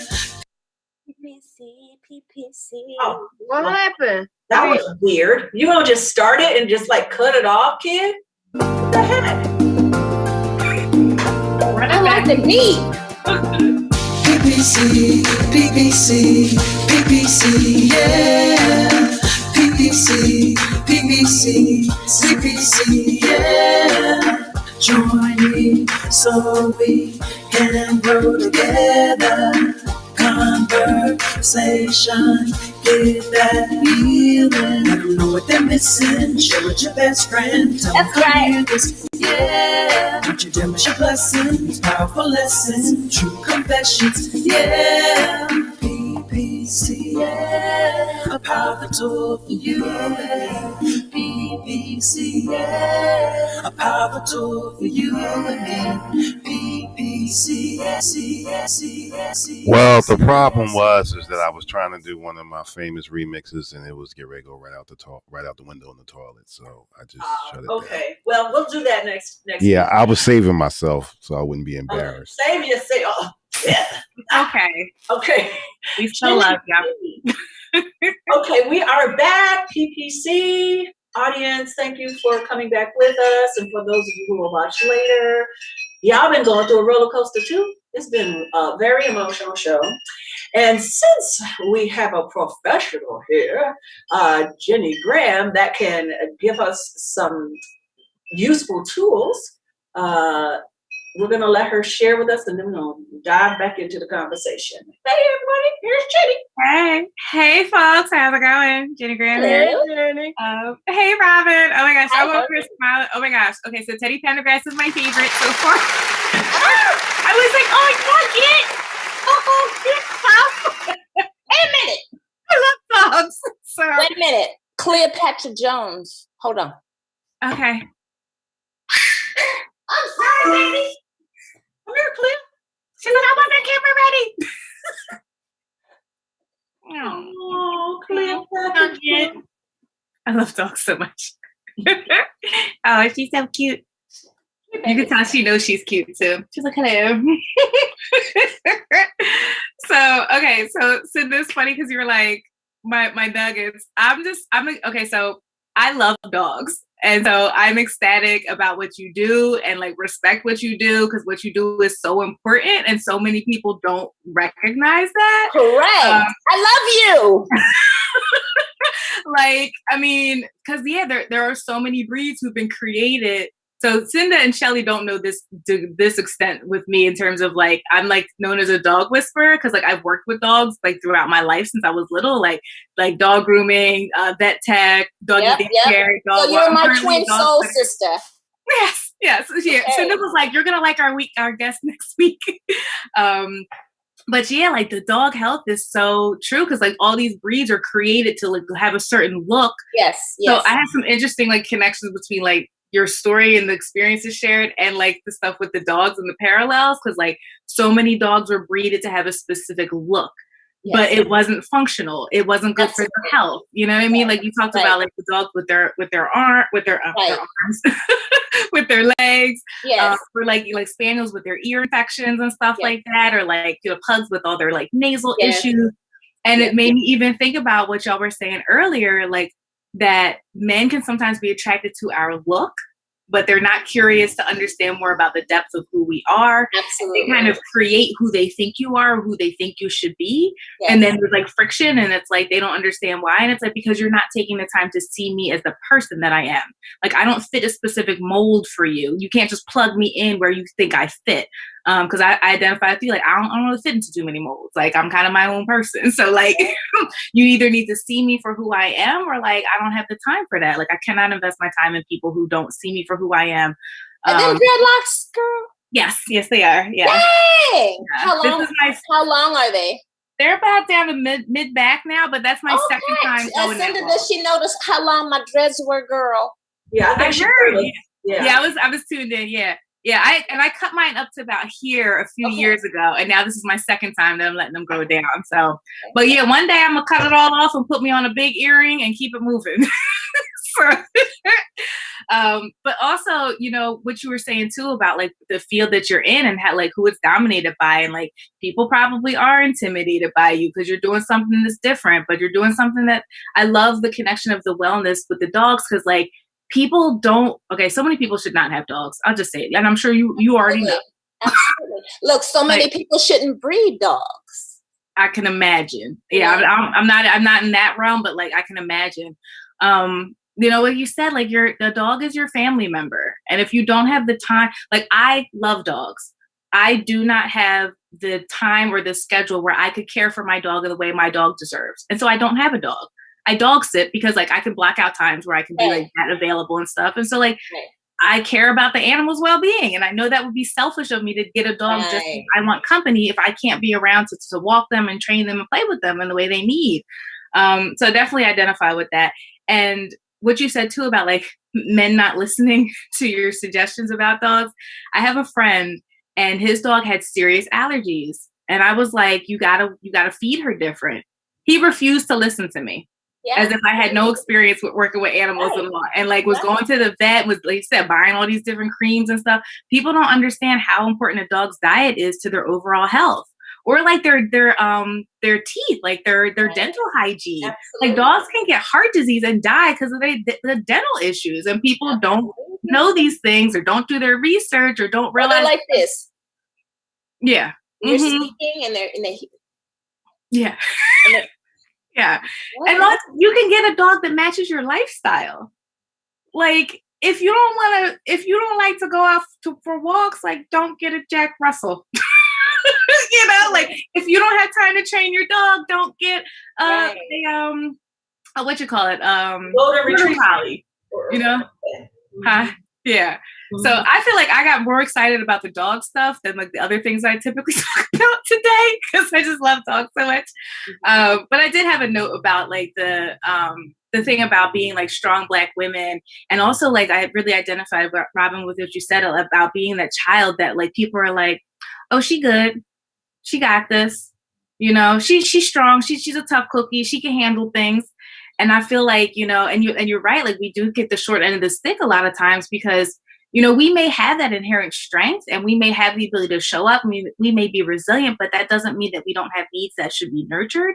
I: PPC.
F: Oh,
A: what happened?
F: That was weird. You gonna just start it and just like cut it off, kid? What the heck?
I: I like the beat.
J: PPC, PPC, PPC, yeah. PPC, PPC, PPC, yeah. Join me so we can grow together. Conversation, get that healing. Let them know what they're missing. Share with your best friend. Tell them right. This, yeah. Don't you dare miss your blessings. Powerful lessons, true confessions, yeah. PPC, yeah. A powerful tool for you. Yeah. PPC, yeah. A powerful tool for you. Yeah. PPC,
G: Well, the problem was that I was trying to do one of my famous remixes, and it was get ready to go right out the window in the toilet. So I just shut it down.
F: Okay, well, we'll do that next.
G: Yeah, I was saving myself so I wouldn't be embarrassed.
F: Save you, say, oh, yeah. Okay.
N: We still love you.
F: Okay, we are back, PPC audience. Thank you for coming back with us, and for those of you who will watch later. Y'all been going through a roller coaster too. It's been a very emotional show. And since we have a professional here, Jenny Graham, that can give us some useful tools, we're going to let her share with us, and then we're going to dive back into the conversation. Hey, everybody, here's Jenny.
N: Hey, folks, how's it going? Jenny Graham here.
F: Jenny.
N: Hey, Robin. Oh my gosh, I love Chris Smiley. Oh my gosh. Okay, so Teddy Pendergrass is my favorite so far. I was like, oh, get. Wait a minute. I love songs. So
I: wait a minute. Cleopatra Jones. Hold on.
N: Okay.
I: I'm sorry, baby.
N: Come here, Cleo. She's like, I want that camera ready.
F: Oh, Cleopatra.
N: I love dogs so much. Oh, she's so cute. You can tell she knows she's cute too. She's like, hello. So, okay. So Cinda's funny because you were like, my nuggets. Okay. So I love dogs. And so I'm ecstatic about what you do and like respect what you do because what you do is so important and so many people don't recognize that.
I: Correct. I love you.
N: Like, I mean, because there are so many breeds who've been created. So Cinda and Shelly don't know this to this extent with me in terms of like, I'm like known as a dog whisperer because like I've worked with dogs like throughout my life since I was little, like dog grooming, vet tech, doggy daycare.
I: So you're my twin soul sister.
N: Yes. Yeah. Okay. Cinda was like, you're gonna like our guest next week. But yeah, like the dog health is so true because like all these breeds are created to like have a certain look.
I: Yes.
N: So I have some interesting like connections between like your story and the experiences shared and like the stuff with the dogs and the parallels because like so many dogs were breeded to have a specific look. Yes. But it wasn't functional. It wasn't good for their health. You know what I mean? Like you talked about like the dogs with their arms, with their legs.
I: Yes.
N: Or like spaniels with their ear infections and stuff like that, or like pugs with all their like nasal issues. And it made me even think about what y'all were saying earlier, like that men can sometimes be attracted to our look, but they're not curious to understand more about the depth of who we are.
I: Absolutely.
N: They kind of create who they think you are, who they think you should be.
I: Yes.
N: And then there's like friction and it's like, they don't understand why. And it's like, because you're not taking the time to see me as the person that I am. Like, I don't fit a specific mold for you. You can't just plug me in where you think I fit. Because I identify with you, like, I don't really fit into too many molds. Like, I'm kind of my own person. So, like, you either need to see me for who I am or, like, I don't have the time for that. Like, I cannot invest my time in people who don't see me for who I am.
I: Are they dreadlocks, girl?
N: Yes, they are. Yeah.
I: Dang!
N: Yeah.
I: How long are they?
N: They're about down to mid back now, but that's my second time going that long.
I: Does she notice how long my dreads were, girl?
F: Yeah, I heard.
N: Yeah, I was tuned in. Yeah. Yeah, I cut mine up to about here a few years ago, and now this is my second time that I'm letting them go down. So, but yeah, one day I'm gonna cut it all off and put me on a big earring and keep it moving. But also, you know, what you were saying too about like the field that you're in and how like who it's dominated by, and like people probably are intimidated by you because you're doing something that's different, but you're doing something that I love the connection of the wellness with the dogs because like. People don't. Okay, so many people should not have dogs. I'll just say it, and I'm sure you already know.
I: Absolutely. Look, so many people shouldn't breed dogs.
N: I can imagine. Yeah, I'm not in that realm, but like I can imagine. You know what you said? Like the dog is your family member, and if you don't have the time, like I love dogs. I do not have the time or the schedule where I could care for my dog in the way my dog deserves, and so I don't have a dog. I dog sit because like I can block out times where I can be like that available and stuff. And so like I care about the animal's well-being. And I know that would be selfish of me to get a dog just because I want company if I can't be around to walk them and train them and play with them in the way they need. So definitely identify with that. And what you said too about like men not listening to your suggestions about dogs. I have a friend and his dog had serious allergies. And I was like, you gotta feed her different. He refused to listen to me. Yeah. As if I had no experience with working with animals and like was going to the vet, was like you said, buying all these different creams and stuff. People don't understand how important a dog's diet is to their overall health, or like their teeth, like their dental hygiene. Absolutely. Like dogs can get heart disease and die because of the dental issues, and people don't know these things or don't do their research or don't realize.
I: They're like this.
N: Yeah,
I: you're sleeping and they.
N: Yeah. Yeah. And you can get a dog that matches your lifestyle. Like if you don't like to go out for walks, like don't get a Jack Russell. You know, like if you don't have time to train your dog, don't get what you call it? Golden Retriever Collie. You know? Huh? Yeah. So I feel like I got more excited about the dog stuff than like the other things I typically talk about today because I just love dogs so much. But I did have a note about like the thing about being like strong Black women, and also like I really identified, Robin, with what you said about being that child that like people are like, oh, she good, she got this, you know, she's strong, she's a tough cookie, she can handle things. And I feel like, you know, and you're right, like we do get the short end of the stick a lot of times because, you know, we may have that inherent strength and we may have the ability to show up. We may be resilient, but that doesn't mean that we don't have needs that should be nurtured.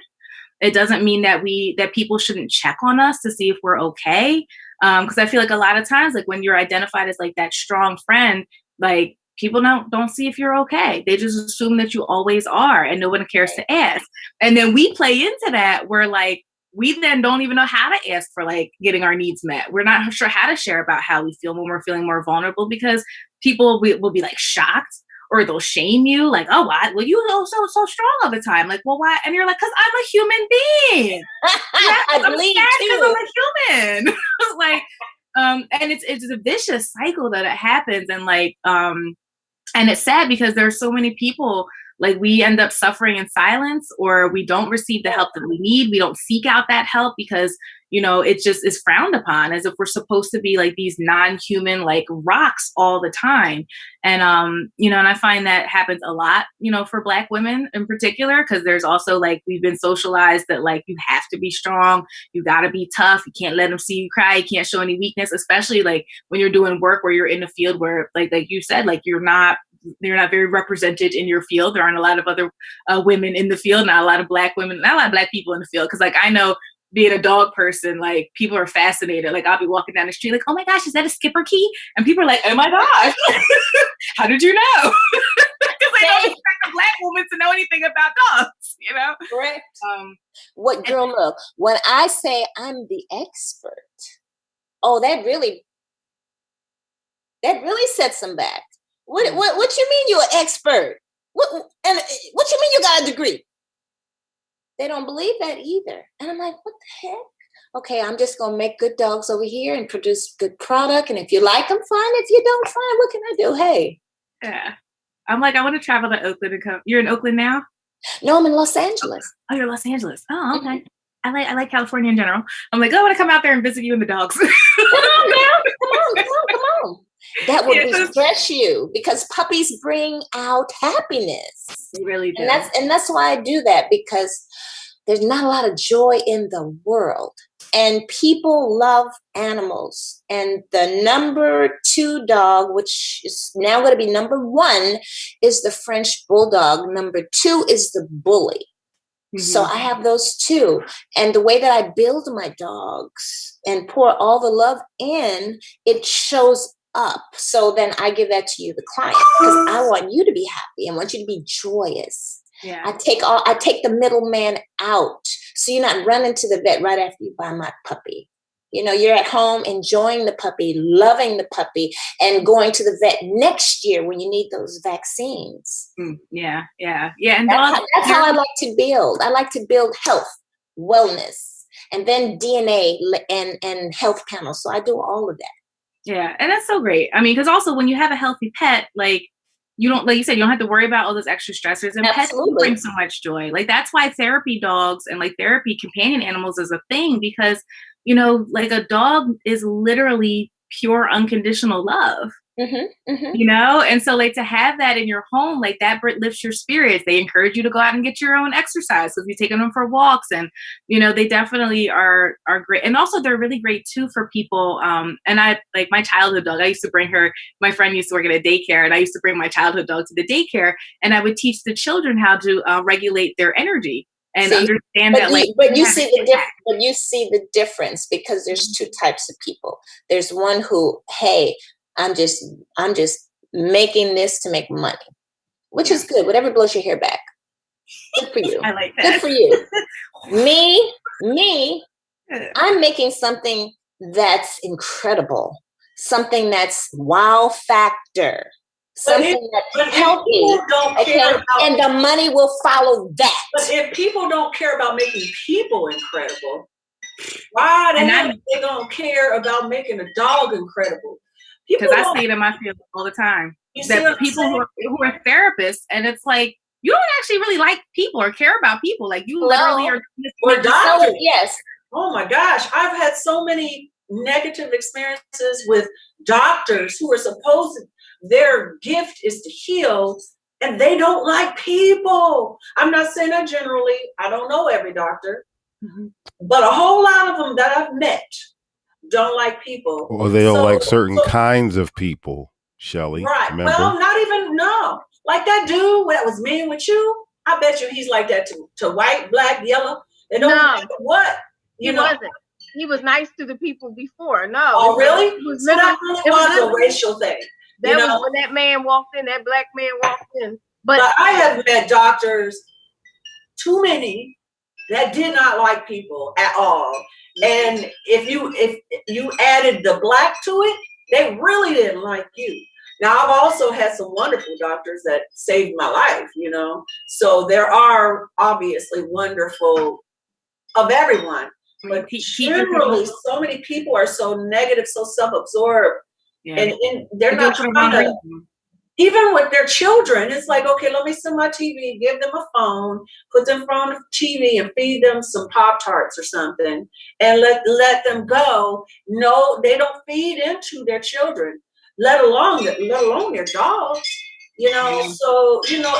N: It doesn't mean that people shouldn't check on us to see if we're okay. Because I feel like a lot of times, like when you're identified as like that strong friend, like people don't see if you're okay. They just assume that you always are and no one cares to ask. And then we play into that where like, we then don't even know how to ask for like getting our needs met. We're not sure how to share about how we feel when we're feeling more vulnerable because people will be like shocked or they'll shame you. Like, oh, why? Well, you know, so strong all the time. Like, well, why? And you're like, cause I'm a human being.
I: I believe too.
N: I'm a human. Like, and it's a vicious cycle that it happens. And like, and it's sad because there's so many people like we end up suffering in silence or we don't receive the help that we need. We don't seek out that help because, you know, it just is frowned upon as if we're supposed to be like these non-human like rocks all the time. And, you know, and I find that happens a lot, you know, for Black women in particular, because there's also like we've been socialized that like you have to be strong. You got to be tough. You can't let them see you cry. You can't show any weakness, especially like when you're doing work where you're in a field where like you said, like you're not very represented in your field. There aren't a lot of other women in the field, not a lot of Black women, not a lot of Black people in the field. Cause like, I know being a dog person, like people are fascinated. Like I'll be walking down the street, like, oh my gosh, is that a skipper key? And people are like, oh my gosh, how did you know? Cause they don't expect a Black woman to know anything about dogs, you know?
I: Correct. What girl, look, when I say I'm the expert, oh, that really sets them back. What you mean you're an expert? What you mean you got a degree? They don't believe that either. And I'm like, what the heck? Okay, I'm just gonna make good dogs over here and produce good product. And if you like them, fine. If you don't, fine. What can I do? Hey.
N: Yeah. I'm like, I want to travel to Oakland and come. You're in Oakland now?
I: No, I'm in Los Angeles.
N: Oh, you're in Los Angeles. Oh, okay. Mm-hmm. I like California in general. I'm like, oh, I want to come out there and visit you and the dogs.
I: Come on now. Come on. That would refresh you because puppies bring out happiness.
N: They really do.
I: And that's why I do that, because there's not a lot of joy in the world. And people love animals. And the number 2 dog, which is now going to be number 1, is the French Bulldog. Number 2 is the Bully. Mm-hmm. So I have those 2. And the way that I build my dogs and pour all the love in, it shows up. So then I give that to you, the client, because I want you to be happy. I want you to be joyous.
N: Yeah.
I: I take the middleman out. So you're not running to the vet right after you buy my puppy. You know, you're at home enjoying the puppy, loving the puppy, and going to the vet next year when you need those vaccines.
N: Yeah. And
I: that's how I like to build. I like to build health, wellness, and then DNA and health panels. So I do all of that.
N: Yeah. And that's so great. I mean, because also when you have a healthy pet, like you don't, like you said, you don't have to worry about all those extra stressors, and pets bring so much joy. Like that's why therapy dogs and like therapy companion animals is a thing, because, you know, like a dog is literally pure unconditional love.
I: Mm-hmm, mm-hmm.
N: You know, and so like to have that in your home, like that lifts your spirits. They encourage you to go out and get your own exercise because you're taking them for walks, and you know they definitely are great. And also they're really great too for people. And I like my childhood dog. I used to bring her. My friend used to work at a daycare, and I used to bring my childhood dog to the daycare, and I would teach the children how to regulate their energy and understand that.
I: But you see the difference because there's 2 types of people. There's one who, hey, I'm just making this to make money, which is good. Whatever blows your hair back. Good for you.
N: I like that.
I: Good for you. Me, I'm making something that's incredible, something that's wow factor, something that's healthy. And the money will follow that.
F: But if people don't care about making people incredible, why the hell they don't care about making a dog incredible?
N: because I see it in my field all the time. That people who are therapists, and it's like, you don't actually really like people or care about people. Like you literally are.
F: Or doctors.
I: Yes.
F: Oh my gosh, I've had so many negative experiences with doctors who are supposed, their gift is to heal, and they don't like people. I'm not saying that generally. I don't know every doctor, but a whole lot of them that I've met don't like people.
G: Or they don't like certain kinds of people, Shelly.
F: Right.
G: Remember?
F: Well, not even, no. Like that dude that was mean with you, I bet you he's like that to white, black, yellow. It don't matter what.
A: He wasn't. He was nice to the people before. No.
F: Oh, really?
A: It was
F: so that really was a racial thing.
A: That was when that man walked in, that black man walked in. But
F: I have met doctors, too many, that did not like people at all. And if you added the black to it, they really didn't like you. Now, I've also had some wonderful doctors that saved my life, you know. So there are obviously wonderful of everyone. But generally, so many people are so negative, so self-absorbed. Yeah. And they're not trying to, even with their children, it's like, okay, let me send my TV, give them a phone, put them in front of TV and feed them some Pop-Tarts or something and let them go. No, they don't feed into their children, let alone their dogs, you know. Yeah. So, you know,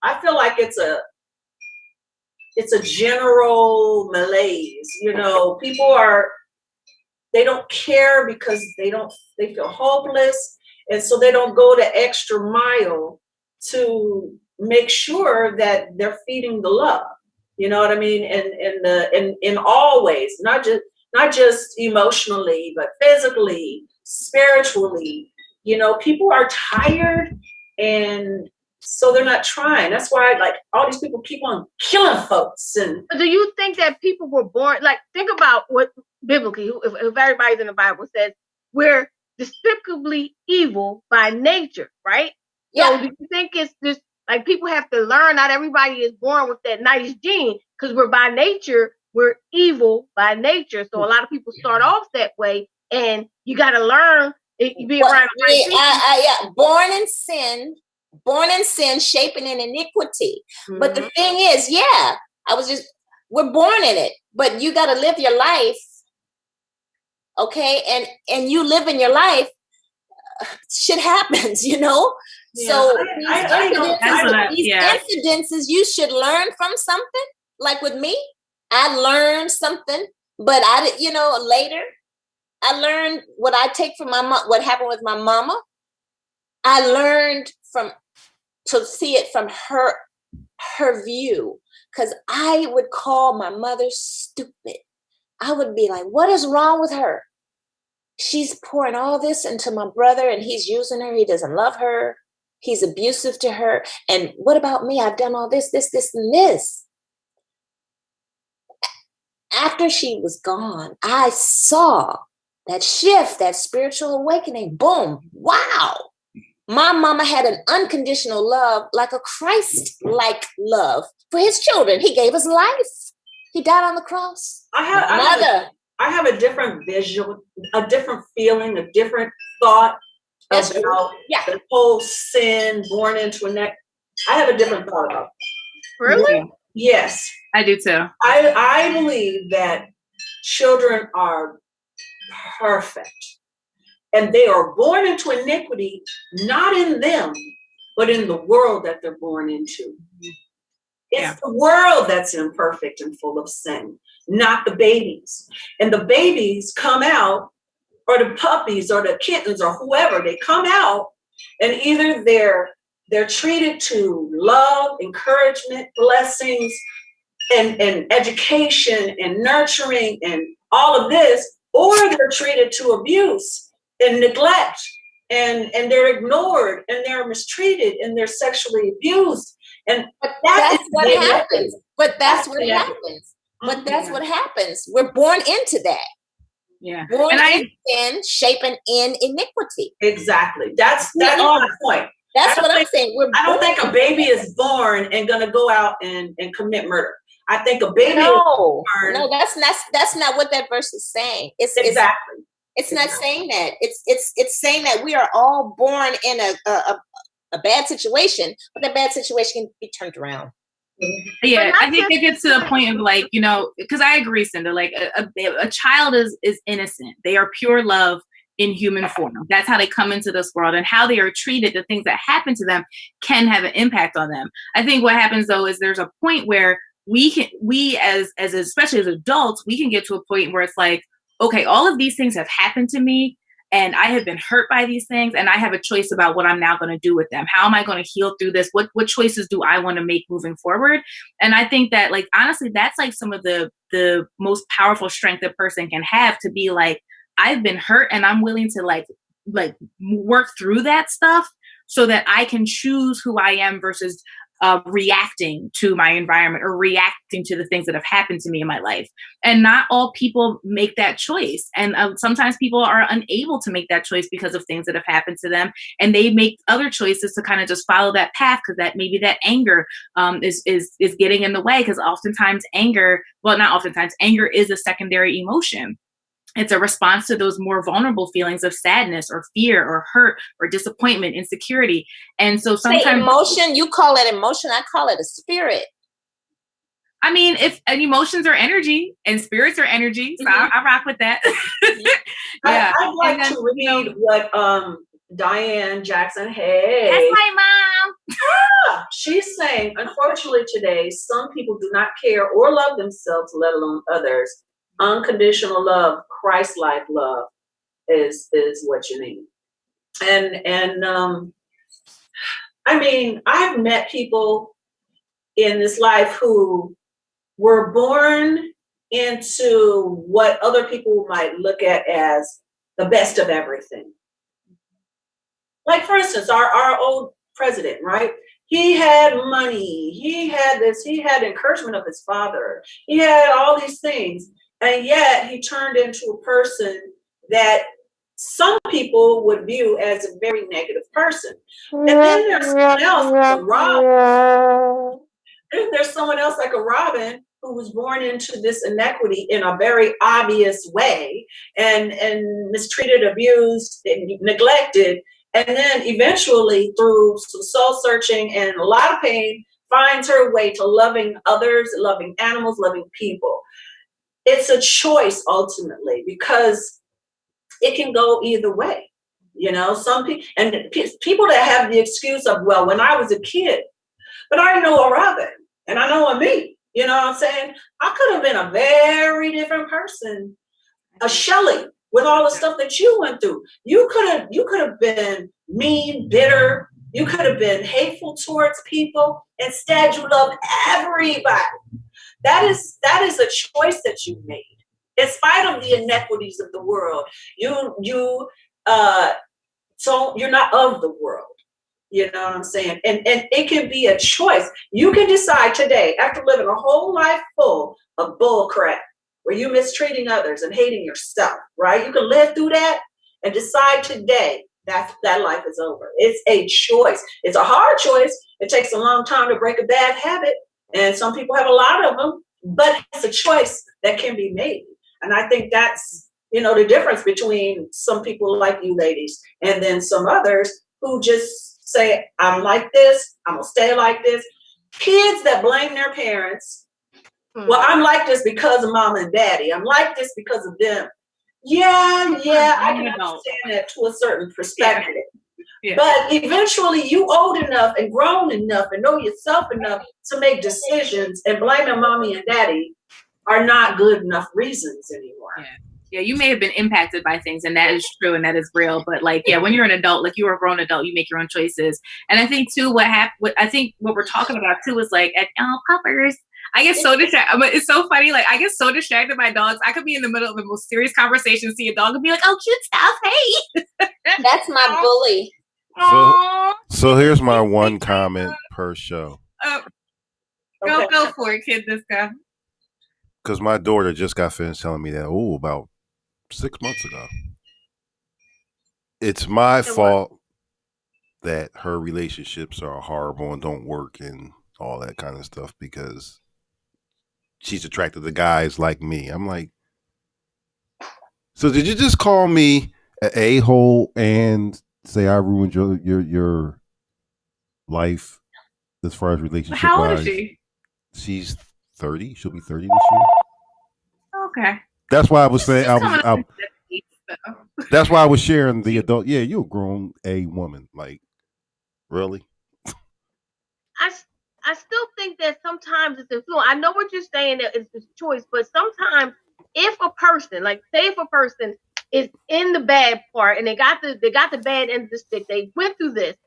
F: I feel like it's a general malaise, you know. People they don't care because they feel hopeless. And so they don't go the extra mile to make sure that they're feeding the love. You know what I mean? And in all ways, not just emotionally, but physically, spiritually. You know, people are tired, and so they're not trying. That's why, like, all these people keep on killing folks. And
A: do you think that people were born, like, think about what biblically, if everybody's in the Bible says, we're despicably evil by nature, right? Yeah. So do you think it's just like people have to learn? Not everybody is born with that nice gene, because we're evil by nature. So a lot of people start off that way, and you got to learn. Around
I: born in sin, shaping in iniquity. Mm-hmm. But the thing is, we're born in it, but you got to live your life. Okay. And you live in your life, shit happens, you know? Yeah. So these incidences, you should learn from something. Like with me, I learned something, but later I learned what I take from what happened with my mama. I learned to see it from her view, because I would call my mother stupid. I would be like, what is wrong with her? She's pouring all this into my brother, and he's using her. He doesn't love her. He's abusive to her. And what about me? I've done all this, and this. After she was gone, I saw that shift, that spiritual awakening. Boom. Wow. My mama had an unconditional love, like a Christ-like love for his children. He gave his life. He died on the cross.
F: I have a different visual, a different feeling, a different thought about the whole sin born into a neck. I have a different thought about it.
A: Really?
F: Yes.
N: I do too.
F: I believe that children are perfect. And they are born into iniquity, not in them, but in the world that they're born into. It's the world that's imperfect and full of sin, not the babies. And the babies come out, or the puppies or the kittens or whoever, they come out, and either they're treated to love, encouragement, blessings, and education and nurturing and all of this, or they're treated to abuse and neglect, and they're ignored, and they're mistreated, and they're sexually abused. And
I: that's what happens. But that's what happens. But that's what happens. We're born into that.
N: Yeah.
I: Born in sin, shaping in iniquity.
F: Exactly. That's my point.
I: That's what I'm saying.
F: I don't think a baby is born and gonna go out and commit murder. I think a baby
I: No, that's not what that verse is saying. It's
F: exactly.
I: It's not saying that. It's saying that we are all born in a bad situation, but that bad situation can be turned around.
N: Yeah, I think it gets to the point of like, you know, because I agree, Cinda, like a child is innocent. They are pure love in human form. That's how they come into this world, and how they are treated, the things that happen to them can have an impact on them. I think what happens though is there's a point where we as especially as adults, we can get to a point where it's like, okay, all of these things have happened to me and I have been hurt by these things, and I have a choice about what I'm now going to do with them. How am I going to heal through this? What choices do I want to make moving forward? And I think that, like, honestly, that's like some of the most powerful strength a person can have, to be like, I've been hurt and I'm willing to like work through that stuff so that I can choose who I am versus reacting to my environment or reacting to the things that have happened to me in my life. And not all people make that choice. And sometimes people are unable to make that choice because of things that have happened to them. And they make other choices to kind of just follow that path, because that maybe that anger is getting in the way. Because oftentimes anger is a secondary emotion. It's a response to those more vulnerable feelings of sadness or fear or hurt or disappointment, insecurity. And so sometimes
I: emotion, you call it emotion, I call it a spirit.
N: I mean, emotions are energy and spirits are energy. So I rock with that.
F: Yeah. I'd like to read what Diane Jackson, hey.
N: That's my mom.
F: Yeah, she's saying, unfortunately today, some people do not care or love themselves, let alone others. Unconditional love, Christ-like love is what you need. And I mean, I've met people in this life who were born into what other people might look at as the best of everything. Like, for instance, our old president, right? He had money, he had this, he had encouragement of his father, he had all these things. And yet he turned into a person that some people would view as a very negative person. And then there's someone else like a Robin. There's someone else like a Robin who was born into this inequity in a very obvious way, and mistreated, abused, and neglected. And then eventually, through some soul searching and a lot of pain, finds her way to loving others, loving animals, loving people. It's a choice ultimately, because it can go either way. You know, some people, and people that have the excuse of, well, when I was a kid, but I know a Robin and I know a me, you know what I'm saying? I could have been a very different person, a Shelley, with all the stuff that you went through. You could have been mean, bitter. You could have been hateful towards people. Instead, you loved everybody. That is a choice that you made, in spite of the inequities of the world. So you're not of the world. You know what I'm saying? And it can be a choice. You can decide today, after living a whole life full of bull crap, where you're mistreating others and hating yourself, right? You can live through that and decide today that life is over. It's a choice. It's a hard choice. It takes a long time to break a bad habit. And some people have a lot of them, but it's a choice that can be made. And I think that's, you know, the difference between some people like you ladies and then some others who just say, I'm like this, I'm gonna stay like this. Kids that blame their parents. Well, I'm like this because of mom and daddy. I'm like this because of them. Yeah, I can understand that to a certain perspective. Yeah. But eventually you old enough and grown enough and know yourself enough to make decisions, and blaming mommy and daddy are not good enough reasons anymore.
N: Yeah, you may have been impacted by things, and that is true and that is real. But like, yeah, when you're an adult, like you're a grown adult, you make your own choices. And I think too, what we're talking about too is like at puppers. I get so distracted. It's so funny. Like I get so distracted by dogs. I could be in the middle of the most serious conversation, see a dog, and be like, "Oh, cute stuff, hey."
I: That's my bully.
G: So here's my one comment per show.
N: Go for it, kid. This guy.
G: Because my daughter just got finished telling me that, about 6 months ago. It's my fault that her relationships are horrible and don't work and all that kind of stuff, because she's attracted to guys like me. I'm like, So did you just call me an a-hole and say I ruined your life as far as relationship wise?
N: How old is she?
G: She's 30. She'll be 30 this year.
N: Okay.
G: That's why I was saying that's why I was sharing the adult. Yeah, you're a grown woman. Like, really?
A: I still think that sometimes it's influence. I know what you're saying that it's choice, but sometimes if a person, like say if a person is in the bad part and they got the bad end of the stick, they went through this,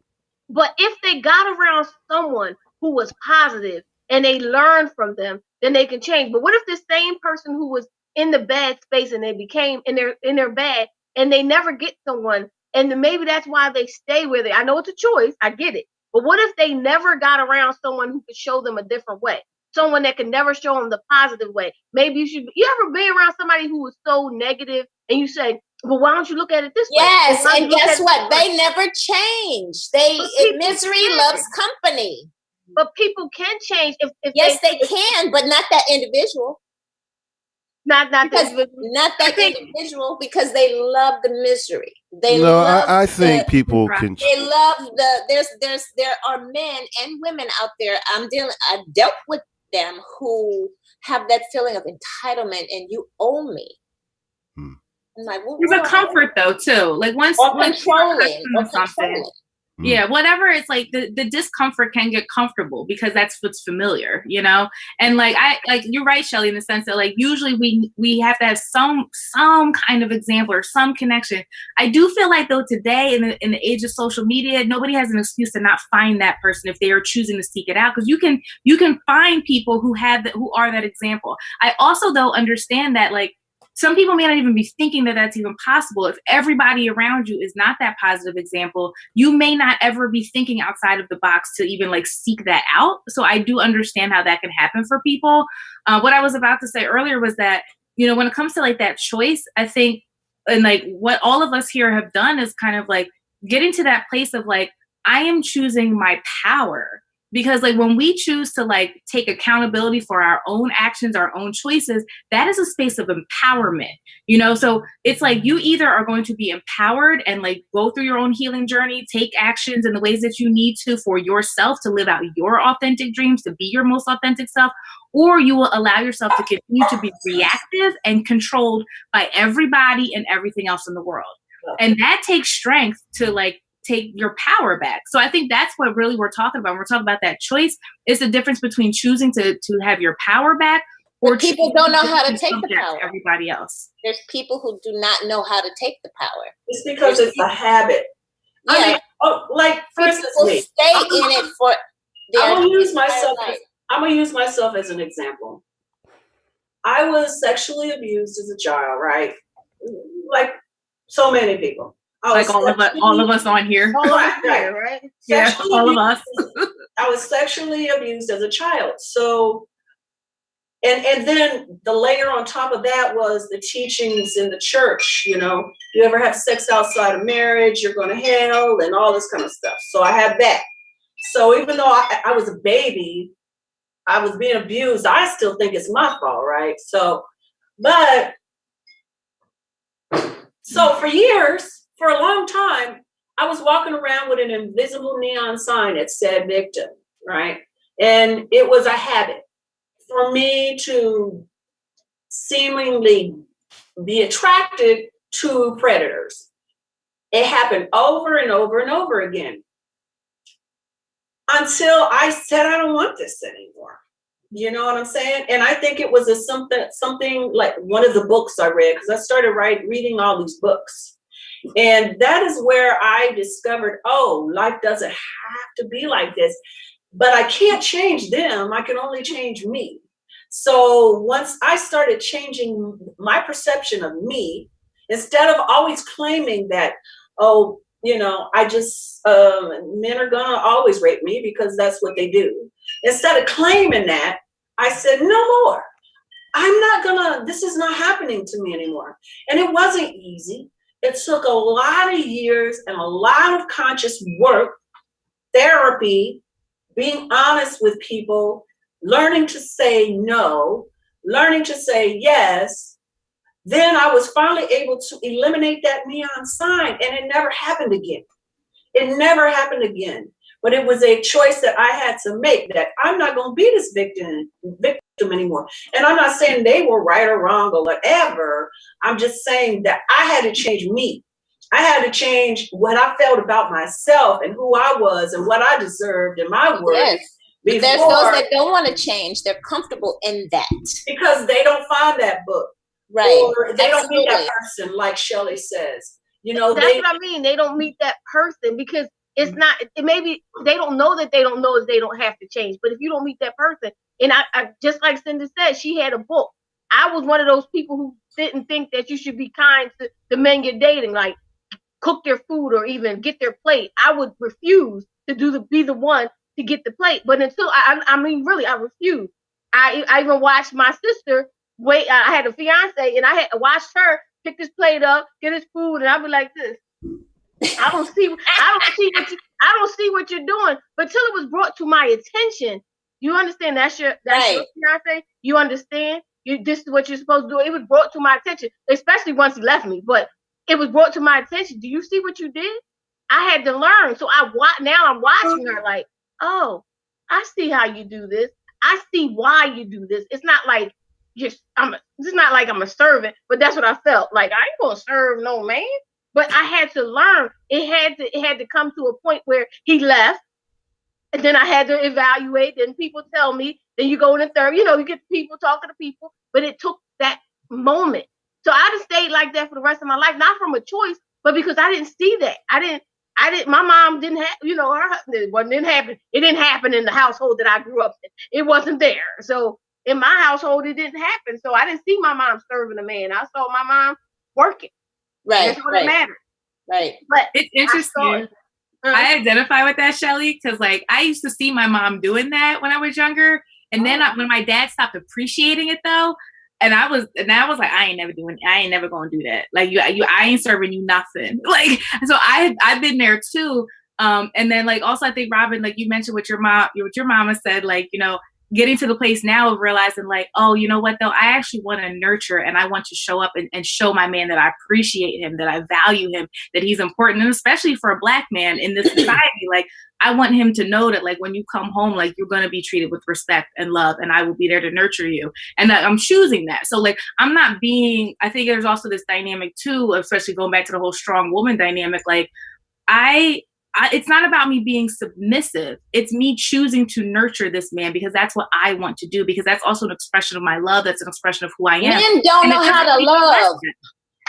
A: but if they got around someone who was positive and they learned from them, then they can change. But what if the same person who was in the bad space and they became in their bad and they never get someone, and then maybe that's why they stay with it. I know it's a choice, I get it. But what if they never got around someone who could show them a different way? Someone that could never show them the positive way. Maybe you ever been around somebody who was so negative and you say, well, why don't you look at it this way?
I: Yes, and guess what? They never change. Misery loves company.
A: But people can change if
I: yes, they can, but not that individual. Not that individual because they love the misery.
G: I think people can.
I: They love there are men and women out there. I've dealt with them who have that feeling of entitlement and you owe me. I'm like,
N: there's a comfort though too. Like once
I: controlling.
N: Yeah, whatever. It's like the discomfort can get comfortable because that's what's familiar, you know? And like, you're right, Shelly, in the sense that like, usually we have to have some kind of example or some connection. I do feel like though today in the age of social media, nobody has an excuse to not find that person if they are choosing to seek it out. Cause you can find people who are that example. I also though understand that like, some people may not even be thinking that that's even possible. If everybody around you is not that positive example, you may not ever be thinking outside of the box to even like seek that out. So I do understand how that can happen for people. What I was about to say earlier was that, you know, when it comes to like that choice, I think, and like what all of us here have done is kind of like getting to that place of like, I am choosing my power. Because like when we choose to like take accountability for our own actions, our own choices, that is a space of empowerment, you know? So it's like you either are going to be empowered and like go through your own healing journey, take actions in the ways that you need to for yourself to live out your authentic dreams, to be your most authentic self, or you will allow yourself to continue to be reactive and controlled by everybody and everything else in the world. And that takes strength to like take your power back. So I think that's what really we're talking about. When we're talking about that choice. It's the difference between choosing to have your power back or
I: people don't know how to take the power.
N: Everybody else.
I: There's people who do not know how to take the power.
F: It's because it's a habit.
I: Yeah.
F: I mean, like for instance,
I: stay in it for
F: I'm gonna use myself as an example. I was sexually abused as a child, right? Like so many people.
N: Like all of us on here.
F: Right.
N: Yeah, all of us.
F: I was sexually abused as a child. So, and then the layer on top of that was the teachings in the church, you know, you ever have sex outside of marriage, you're going to hell and all this kind of stuff. So I had that. So even though I was a baby, I was being abused, I still think it's my fault, right? So for years, for a long time, I was walking around with an invisible neon sign that said victim, right? And it was a habit for me to seemingly be attracted to predators. It happened over and over and over again until I said, I don't want this anymore. You know what I'm saying? And I think it was something like one of the books I read, because I started reading all these books. And that is where I discovered, oh, life doesn't have to be like this, but I can't change them. I can only change me. So once I started changing my perception of me, instead of always claiming that, oh, you know, I just, men are gonna always rape me because that's what they do. Instead of claiming that, I said, no more. This is not happening to me anymore. And it wasn't easy. It took a lot of years and a lot of conscious work, therapy, being honest with people, learning to say no, learning to say yes, then I was finally able to eliminate that neon sign, and it never happened again. It never happened again. But it was a choice that I had to make, that I'm not going to be this victim anymore. And I'm not saying they were right or wrong or whatever. I'm just saying that I had to change me. I had to change what I felt about myself and who I was and what I deserved in my work.
I: Yes. But there's those that don't want to change. They're comfortable in that.
F: Because they don't find that book.
I: Right.
F: Or they don't meet that person, like Shelley says. You know,
A: that's what I mean. They don't meet that person because it's not, maybe they don't know that they don't know is they don't have to change. But if you don't meet that person, and I just like Cindy said, she had a book. I was one of those people who didn't think that you should be kind to the men you're dating, like cook their food or even get their plate. I would refuse to be the one to get the plate. But until I mean, really, I refused. I even watched my sister wait. I had a fiance, and I had watched her pick his plate up, get his food, and I'd be like this. I don't see what you're doing. But till it was brought to my attention, you understand that's your fiance. You understand. This is what you're supposed to do. It was brought to my attention, especially once he left me. But it was brought to my attention. Do you see what you did? I had to learn. So now I'm watching her like, oh, I see how you do this. I see why you do this. It's not like it's not like I'm a servant, but that's what I felt. Like I ain't gonna serve no man. But I had to learn. It had to come to a point where he left, and then I had to evaluate. Then people tell me. Then you go in the third. You get people talking to people. But it took that moment. So I just stayed like that for the rest of my life, not from a choice, but because I didn't see that. I didn't. My mom didn't have. Her husband didn't happen. It didn't happen in the household that I grew up in. It wasn't there. So in my household, it didn't happen. So I didn't see my mom serving a man. I saw my mom working.
I: Right.
A: That's what it mattered.
I: Right.
A: But
N: it's interesting. I identify with that, Shelley, because like I used to see my mom doing that when I was younger, and then when my dad stopped appreciating it though, and I was like, I ain't never gonna do that. Like I ain't serving you nothing. Like so I've been there too. And then like also I think Robin, like you mentioned what your mama said, like getting to the place now of realizing like, oh, you know what though? I actually want to nurture and I want to show up and show my man that I appreciate him, that I value him, that he's important. And especially for a Black man in this society, like I want him to know that like when you come home, like you're going to be treated with respect and love, and I will be there to nurture you. And that I'm choosing that. So like, I think there's also this dynamic too, especially going back to the whole strong woman dynamic. Like it's not about me being submissive. It's me choosing to nurture this man because that's what I want to do, because that's also an expression of my love. That's an expression of who I am.
I: Men don't know how to love.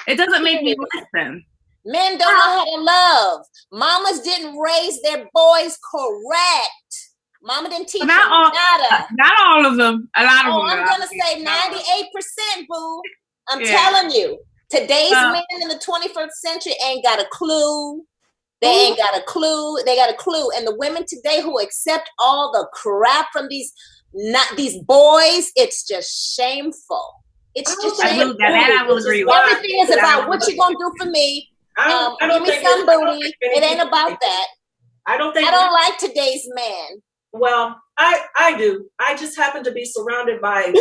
N: It doesn't make me listen.
I: Men don't know how to love. Mamas didn't raise their boys correct. Mama didn't teach them nada.
N: Not all of them. A lot of them.
I: I'm going to say 98%, boo. I'm telling you. Today's men in the 21st century ain't got a clue. They ain't got a clue. They got a clue. And the women today who accept all the crap from these boys, it's just shameful. It's just shameful.
N: That I will agree with.
I: Everything is about what you gonna do for me. Give me some booty. It ain't about that. I don't like today's man.
F: Well, I do. I just happen to be surrounded by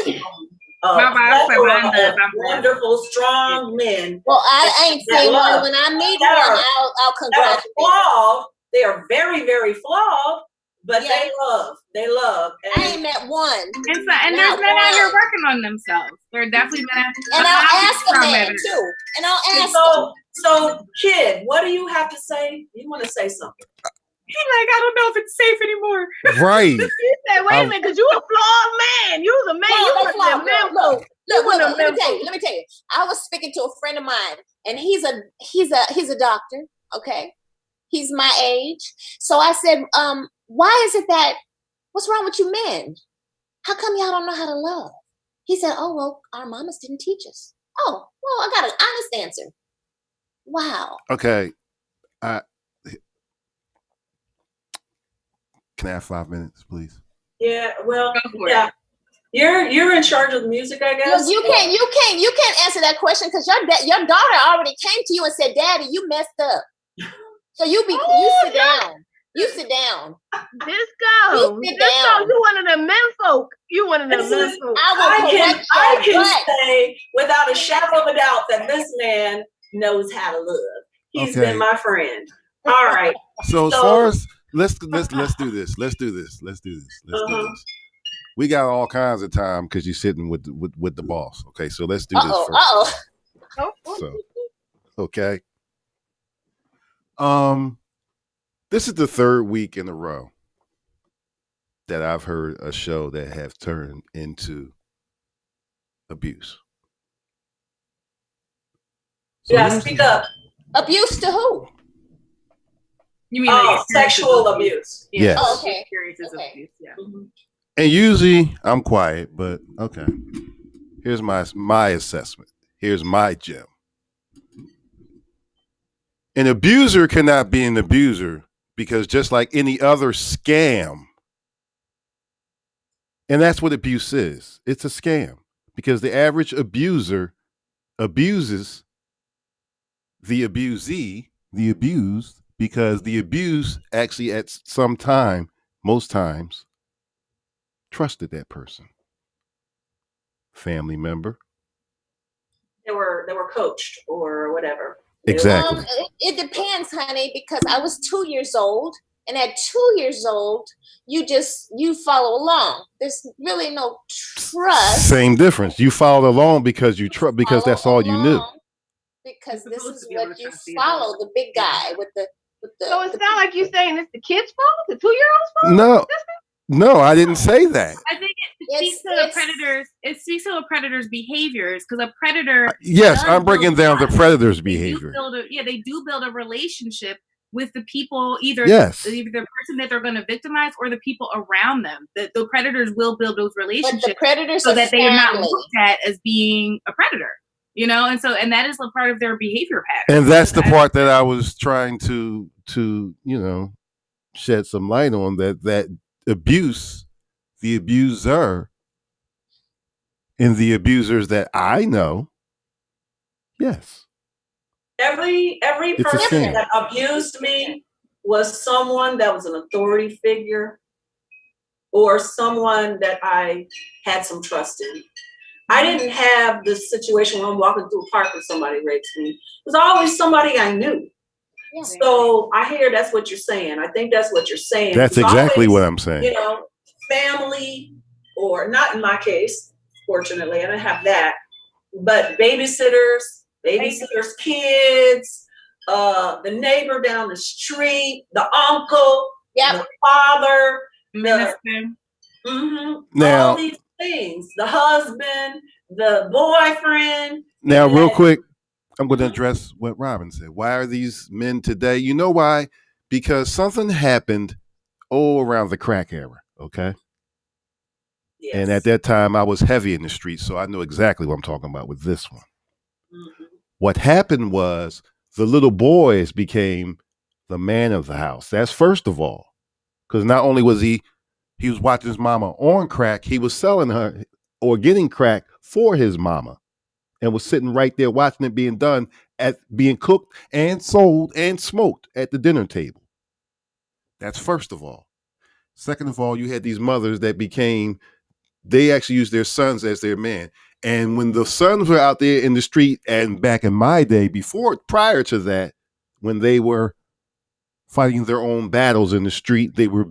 F: wonderful, strong men.
I: Well, I ain't seen one. When I meet one, I'll congratulate.
F: Flawed. They are very, very flawed, but they love.
I: And I ain't met one.
N: And there's men out here working on themselves. There are definitely men.
I: And I'll ask a man too. And I'll ask him.
F: So, kid, what do you have to say? You want to say something?
N: He's like, I don't know if it's safe anymore.
G: Right.
A: He said, wait a minute, because you a flawed man. You was a man.
I: Look, let me tell you. I was speaking to a friend of mine, and he's a doctor, okay? He's my age. So I said, why is it that, what's wrong with you men? How come y'all don't know how to love? He said, oh, well, our mamas didn't teach us. Oh, well, I got an honest answer. Wow.
G: Okay. Can I have 5 minutes, please?
F: Yeah, well, yeah. You're in charge of the music, I guess.
I: Well, you can't answer that question because your daughter already came to you and said, "Daddy, you messed up." So you sit down. You sit down.
A: Disco.
I: You sit
A: Disco,
I: down.
A: you one of them men folk. You one of them men folk.
E: I can say without a shadow of a doubt that this man knows how to love. He's been my friend. All right.
G: So as far as let's do this. Let's do this. We got all kinds of time because you're sitting with the boss. Okay, so let's do this first. So, okay. This is the third week in a row that I've heard a show that have turned into abuse.
E: So yeah, speak up.
I: Abuse to who?
N: You mean
E: sexual abuse?
G: Yes.
I: Oh, okay.
N: Abuse, yeah. Mm-hmm.
G: And usually I'm quiet, but okay. Here's my assessment. Here's my gem. An abuser cannot be an abuser because just like any other scam, and that's what abuse is. It's a scam because the average abuser abuses the abusee, the abused, because the abuse actually at some time, most times, trusted that person. Family member.
E: They were coached or whatever.
G: Exactly.
I: It depends, honey, because I was 2 years old, and at 2 years old, you follow along. There's really no trust.
G: Same difference. You followed along because you trust, because that's all you knew.
I: Because this is what you follow, the big guy with the.
A: So it sounds like you're saying it's the kid's fault, the 2-year-old's fault.
G: No, I didn't say that.
N: I think it speaks to the predators. It speaks to a predator's behaviors because a predator.
G: Yes, I'm breaking down the predator's behavior.
N: They do build a relationship with the people, either
G: the
N: person that they're going to victimize or the people around them. The predators will build those relationships,
I: but the predators
N: so that they are not looked at as being a predator. And that is a part of their behavior pattern.
G: And that's the part that I was trying to shed some light on, that abuse, the abuser, and the abusers that I know, yes.
E: Every person that abused me was someone that was an authority figure or someone that I had some trust in. I didn't have this situation where I'm walking through a park and somebody rapes me. It was always somebody I knew. Yeah. So I hear that's what you're saying. I think that's what you're saying.
G: That's exactly what I'm saying.
E: Family, or not in my case, fortunately, I didn't have that, but babysitters' kids, the neighbor down the street, the uncle, the father,
G: now,
E: all these things, the husband, the boyfriend.
G: Now, real quick, I'm going to address what Robin said. Why are these men today? You know why? Because something happened around the crack era, okay? Yes. And at that time, I was heavy in the streets, so I know exactly what I'm talking about with this one. Mm-hmm. What happened was the little boys became the man of the house. That's first of all, because not only was he was watching his mama on crack, he was selling her or getting crack for his mama and was sitting right there watching it being done, being cooked and sold and smoked at the dinner table. That's first of all. Second of all, you had these mothers that they actually used their sons as their men. And when the sons were out there in the street, and back in my day, prior to that, when they were fighting their own battles in the street, they were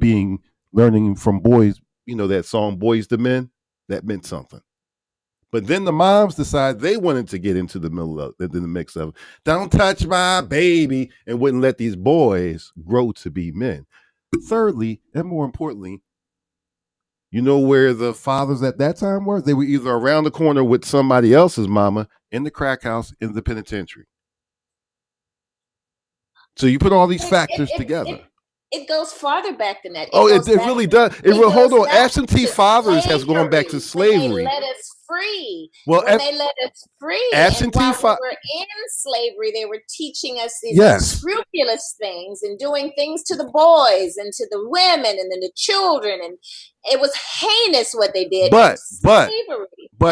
G: learning from boys, that song, Boys to Men, that meant something. But then the moms decided they wanted to get into the mix of, don't touch my baby, and wouldn't let these boys grow to be men. Thirdly, and more importantly, you know where the fathers at that time were? They were either around the corner with somebody else's mama, in the crack house, in the penitentiary. So you put all these factors together.
I: It goes farther back than that.
G: It really does. Hold on. Absentee fathers has gone back to slavery.
I: They let us free.
G: Well,
I: when they let us free,
G: absentee
I: and while we were in slavery, they were teaching us these unscrupulous things and doing things to the boys and to the women and then the children, and it was heinous what they did.
G: But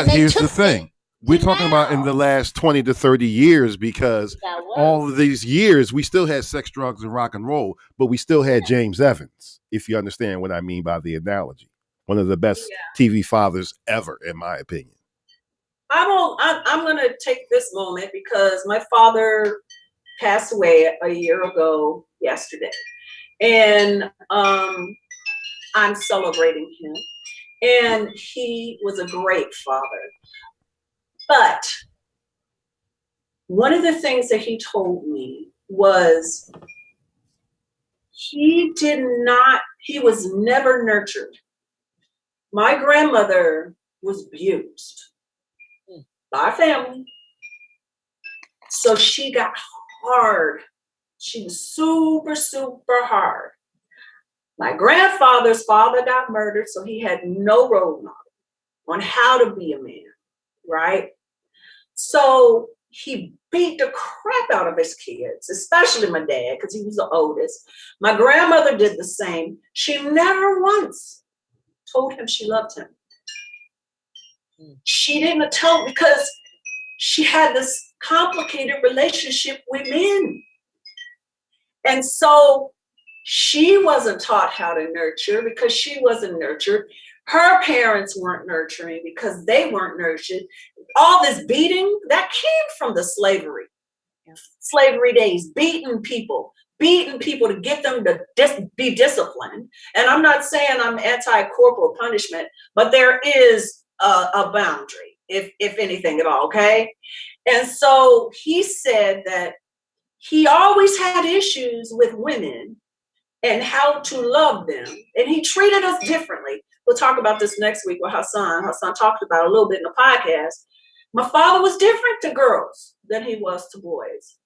G: here's the thing. We're talking about in the last 20 to 30 years, because all of these years we still had sex, drugs, and rock and roll, but we still had James Evans, if you understand what I mean by the analogy. One of the best TV fathers ever, in my opinion.
F: I'm going to take this moment because my father passed away a year ago yesterday. And I'm celebrating him. And he was a great father. But one of the things that he told me was he was never nurtured. My grandmother was abused by family. So she got hard. She was super, super hard. My grandfather's father got murdered, so he had no role model on how to be a man, right? So he beat the crap out of his kids, especially my dad, because he was the oldest. My grandmother did the same. She never once told him she loved him. She didn't tell, because she had this complicated relationship with men. And so she wasn't taught how to nurture because she wasn't nurtured. Her parents weren't nurturing because they weren't nurtured. All this beating, that came from the slavery days, beating people to get them to be disciplined. And I'm not saying I'm anti-corporal punishment, but there is a boundary, if anything at all, okay? And so he said that he always had issues with women and how to love them. And he treated us differently. We'll talk about this next week with Hassan. Hassan talked about it a little bit in the podcast. My father was different to girls than he was to boys.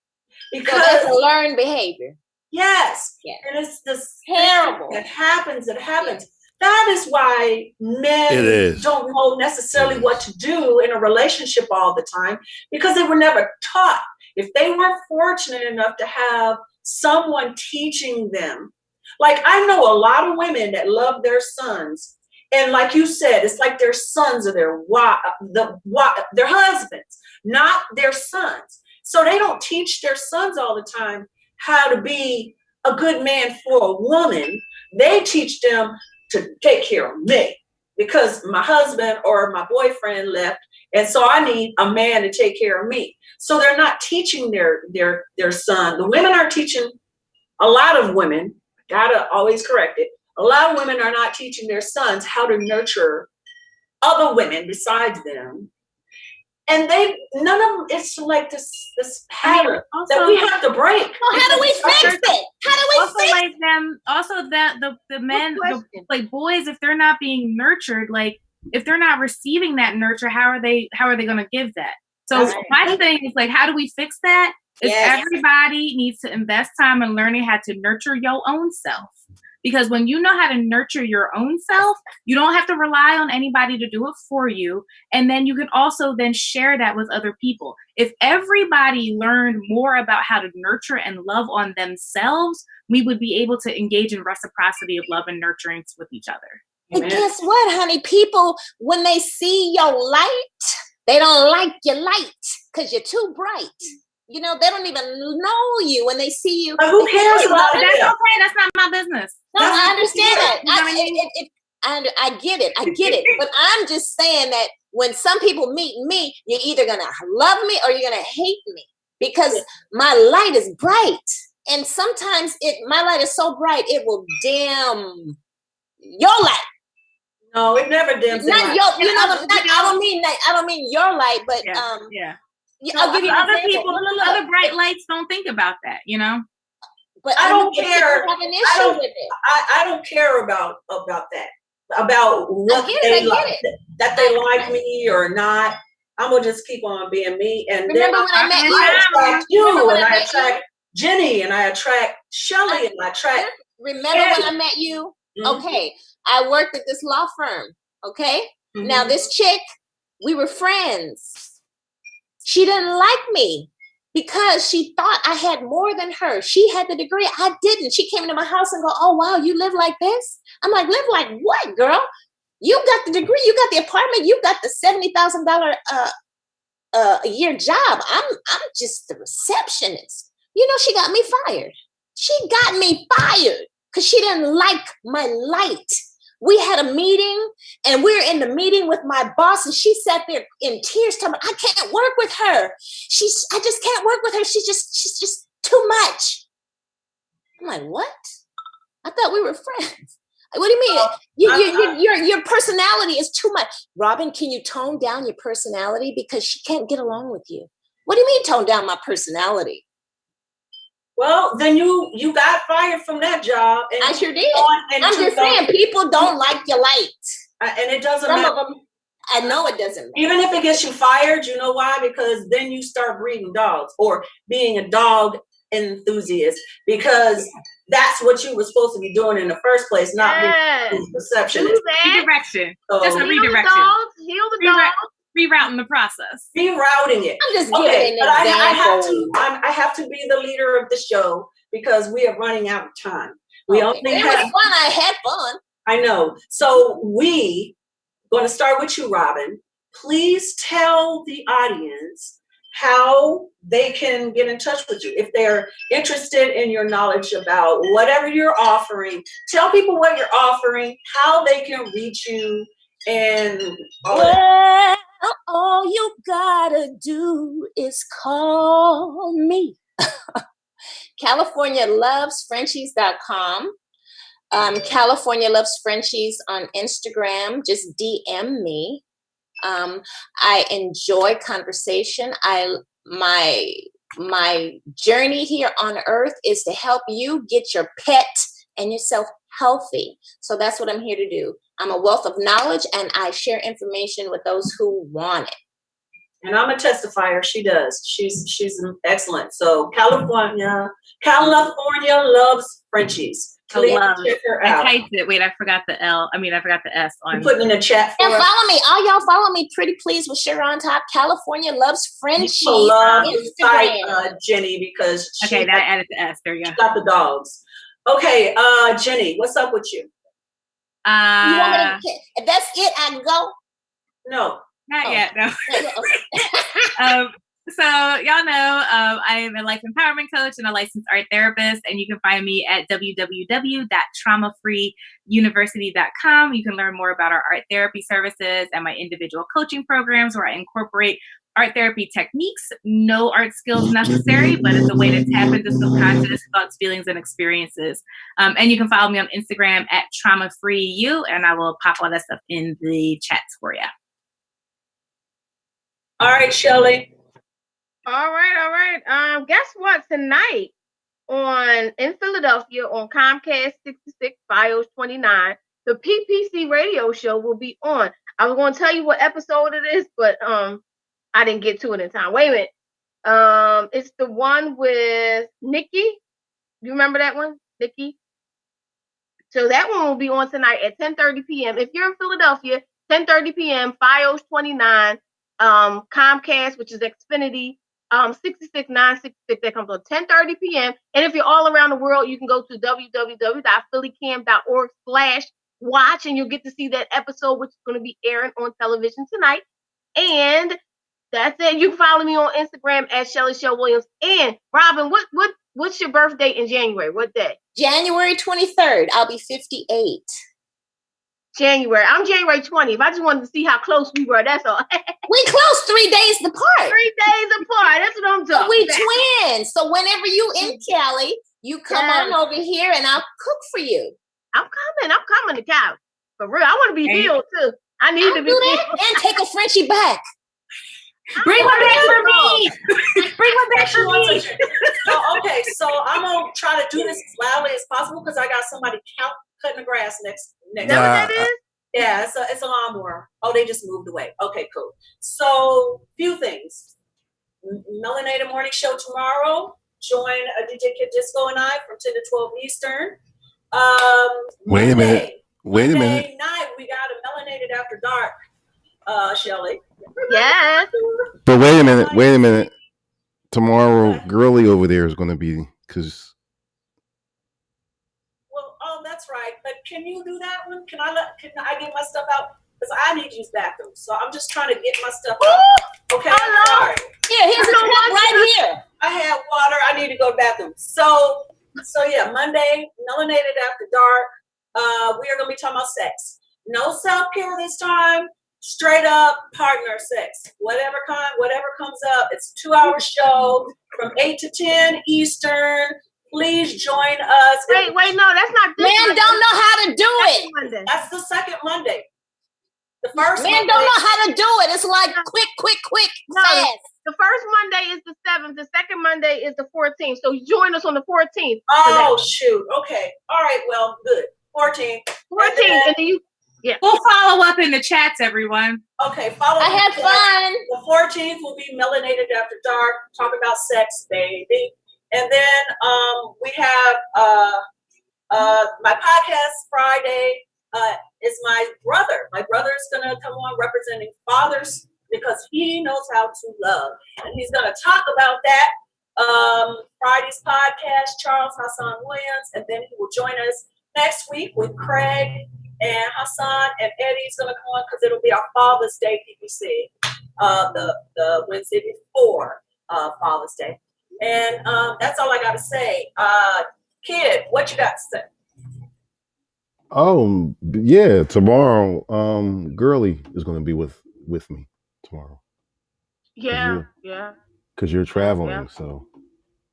F: Because
I: so that's a learned behavior.
F: Yes.
I: Yeah.
F: And it's this
I: terrible.
F: It happens. Yeah. That is why men don't know necessarily what to do in a relationship all the time, because they were never taught. If they weren't fortunate enough to have someone teaching them, like I know a lot of women that love their sons, and like you said, it's like their sons are their husbands, not their sons. So they don't teach their sons all the time how to be a good man for a woman. They teach them to take care of me because my husband or my boyfriend left, and so I need a man to take care of me. So they're not teaching their son. The women are teaching, a lot of women, gotta always correct it, a lot of women are not teaching their sons how to nurture other women besides them. And none of them, it's like this pattern that we have to break.
I: Well, how do we fix it? How do we fix
N: like them? Also, that the men, like boys, if they're not being nurtured, like if they're not receiving that nurture, how are they going to give that? So my thing is like, how do we fix that? Is everybody needs to invest time in learning how to nurture your own self. Because when you know how to nurture your own self, you don't have to rely on anybody to do it for you. And then you can also then share that with other people. If everybody learned more about how to nurture and love on themselves, we would be able to engage in reciprocity of love and nurturing with each other.
I: And guess what, honey? People, when they see your light, they don't like your light because you're too bright. You know, they don't even know you when they see you.
F: But who cares about
N: it? That's okay. That's not my business.
I: No, I understand that. I get it. But I'm just saying that when some people meet me, you're either going to love me or you're going to hate me because my light is bright. And sometimes my light is so bright, it will dim your light.
F: No, it never dims.
I: Not your, I don't mean your light, but
N: I'll give you other people. Other bright lights don't think about that, you know.
F: But I don't care. I don't care about that. About what they like, that they like me or not. I'm gonna just keep on being me. And
I: remember when I met you?
F: I attract you, and I attract Jenny, and I attract Shelly, and I attract.
I: Remember when I met you? Mm-hmm. Okay, I worked at this law firm. Okay, now this chick, we were friends. She didn't like me because she thought I had more than her. She had the degree. I didn't. She came into my house and go, "Oh, wow, you live like this?" I'm like, "Live like what, girl? You got the degree. You got the apartment. You got the $70,000 a year job. I'm just the receptionist. You know, she got me fired. She got me fired because she didn't like my light. We had a meeting and we're in the meeting with my boss and she sat there in tears telling me, I can't work with her. I just can't work with her. She's just too much. I'm like, what? I thought we were friends. What do you mean? Your personality is too much. Robin, can you tone down your personality? Because she can't get along with you. What do you mean tone down my personality?
F: Well, then you got fired from that job. And
I: I sure did. I'm just saying, people don't like your light.
F: And it doesn't
I: Some
F: matter.
I: of them, I know it doesn't matter.
F: Even if it gets you fired, you know why? Because then you start breeding dogs or being a dog enthusiast, because that's what you were supposed to be doing in the first place, not being receptionist.
N: Redirection.
F: So,
N: just a redirection.
A: Heal the dogs.
N: Rerouting the process.
F: Rerouting it.
I: I'm just giving an example.
F: I have to be the leader of the show because we are running out of time. We only
I: it was fun. I had fun.
F: I know. So we going to start with you, Robin. Please tell the audience how they can get in touch with you. If they're interested in your knowledge about whatever you're offering, tell people what you're offering, how they can reach you, and
I: all you gotta do is call me. CaliforniaLovesFrenchies.com. California Loves Frenchies on Instagram. Just DM me. I enjoy conversation. My journey here on earth is to help you get your pet and yourself healthy. So that's what I'm here to do. I'm a wealth of knowledge and I share information with those who want it.
F: And I'm a testifier. She does. She's excellent. So California Loves Frenchies. Please check her out.
N: I typed it. Wait, I forgot the L. I forgot the S on.
F: You put in the chat.
I: And follow me. All y'all follow me. Pretty please with Sugar on top. California Loves Frenchies.
F: Love Instagram. Jenny, because
N: that added the S. There you go.
F: Got the dogs. Okay, Jenny, what's up with you?
I: You want me to, if that's it, I can go?
F: No.
N: Not yet, no. So y'all know I am a life empowerment coach and a licensed art therapist, and you can find me at www.traumafreeuniversity.com. You can learn more about our art therapy services and my individual coaching programs where I incorporate art therapy techniques. No art skills necessary, but it's a way to tap into subconscious thoughts, feelings, and experiences. And you can follow me on Instagram at traumafreeyou, and I will pop all that stuff in the chats for you.
F: All right, Shelly.
A: All right. Guess what? Tonight in Philadelphia on Comcast 66 Fios 29, the PPC radio show will be on. I was going to tell you what episode it is, but I didn't get to it in time. Wait a minute. It's the one with Nikki. You remember that one, Nikki? So that one will be on tonight at 10:30 p.m. If you're in Philadelphia, 10:30 p.m. Fios 29, Comcast, which is Xfinity. 66966, that comes on 10:30 p.m. And if you're all around the world, you can go to www.phillycam.org/watch, and you'll get to see that episode, which is going to be airing on television tonight. And that's it. You can follow me on Instagram at Shelly Show Williams. And Robin, what's your birthday in January? What day?
I: January 23rd. I'll be 58.
A: January. I'm January 20th. I just wanted to see how close we were. That's all.
I: We close 3 days apart.
A: 3 days apart. That's what I'm talking about.
I: We twins. So whenever you in Cali, you come on over here and I'll cook for you.
A: I'm coming to Cali. For real. I want to be healed too. I need to be healed.
I: And take a Frenchie back.
N: Bring one back for me. Bring one back for me.
F: Okay, so I'm going to try to do this as loudly as possible because I got somebody cutting the grass next.
A: Know what that is?
F: Yeah, it's a lawnmower. Oh, they just moved away. Okay, cool. So, few things. Melanated Morning Show tomorrow. Join DJ Kid Disco and I from 10 to 12 Eastern.
G: Wait a minute.
F: Monday night, we got a Melanated After Dark, Shelly.
A: Yes.
G: But wait a minute. Tomorrow, Girly over there is going to be, because...
F: Well, oh, that's right. But can you do that one? Can I get my stuff out? Because I need to use bathrooms. So I'm just trying to get my stuff out. Okay, I'm sorry.
I: Yeah, here's a cup right here.
F: I have water. I need to go to the bathroom. So yeah, Monday, Melanated After Dark. We are going to be talking about sex. No self-care this time. Straight up partner sex. Whatever comes up. It's a 2-hour show from 8 to 10 Eastern. Please join us.
A: Wait, no, that's not this
I: Man
A: Monday.
I: don't know how to do it.
A: Monday.
F: That's the second Monday. The first
I: Man
F: Monday,
I: don't know how to do it. It's like quick,
A: No,
I: fast.
A: the first Monday is the 7th. The second Monday is the 14th. So join us on the 14th.
F: Oh, shoot. Okay. All right. Well, good. 14th.
A: 14th. And then you,
N: We'll follow up in the chats, everyone.
F: Okay. Follow
I: I
F: up.
I: had fun.
F: The 14th will be Melanated After Dark. Talk about sex, baby. And then we have my podcast Friday is my brother. My brother is going to come on representing fathers because he knows how to love. And he's going to talk about that. Friday's podcast, Charles Hassan Williams. And then he will join us next week with Craig and Hassan, and Eddie's going to come on because it'll be our Father's Day PPC, the Wednesday before Father's Day. And that's all I got to say. Kid, what you got to say?
G: Yeah, tomorrow, Girly is going to be with me tomorrow.
A: yeah.
G: Because you're traveling,
A: Yeah.
G: so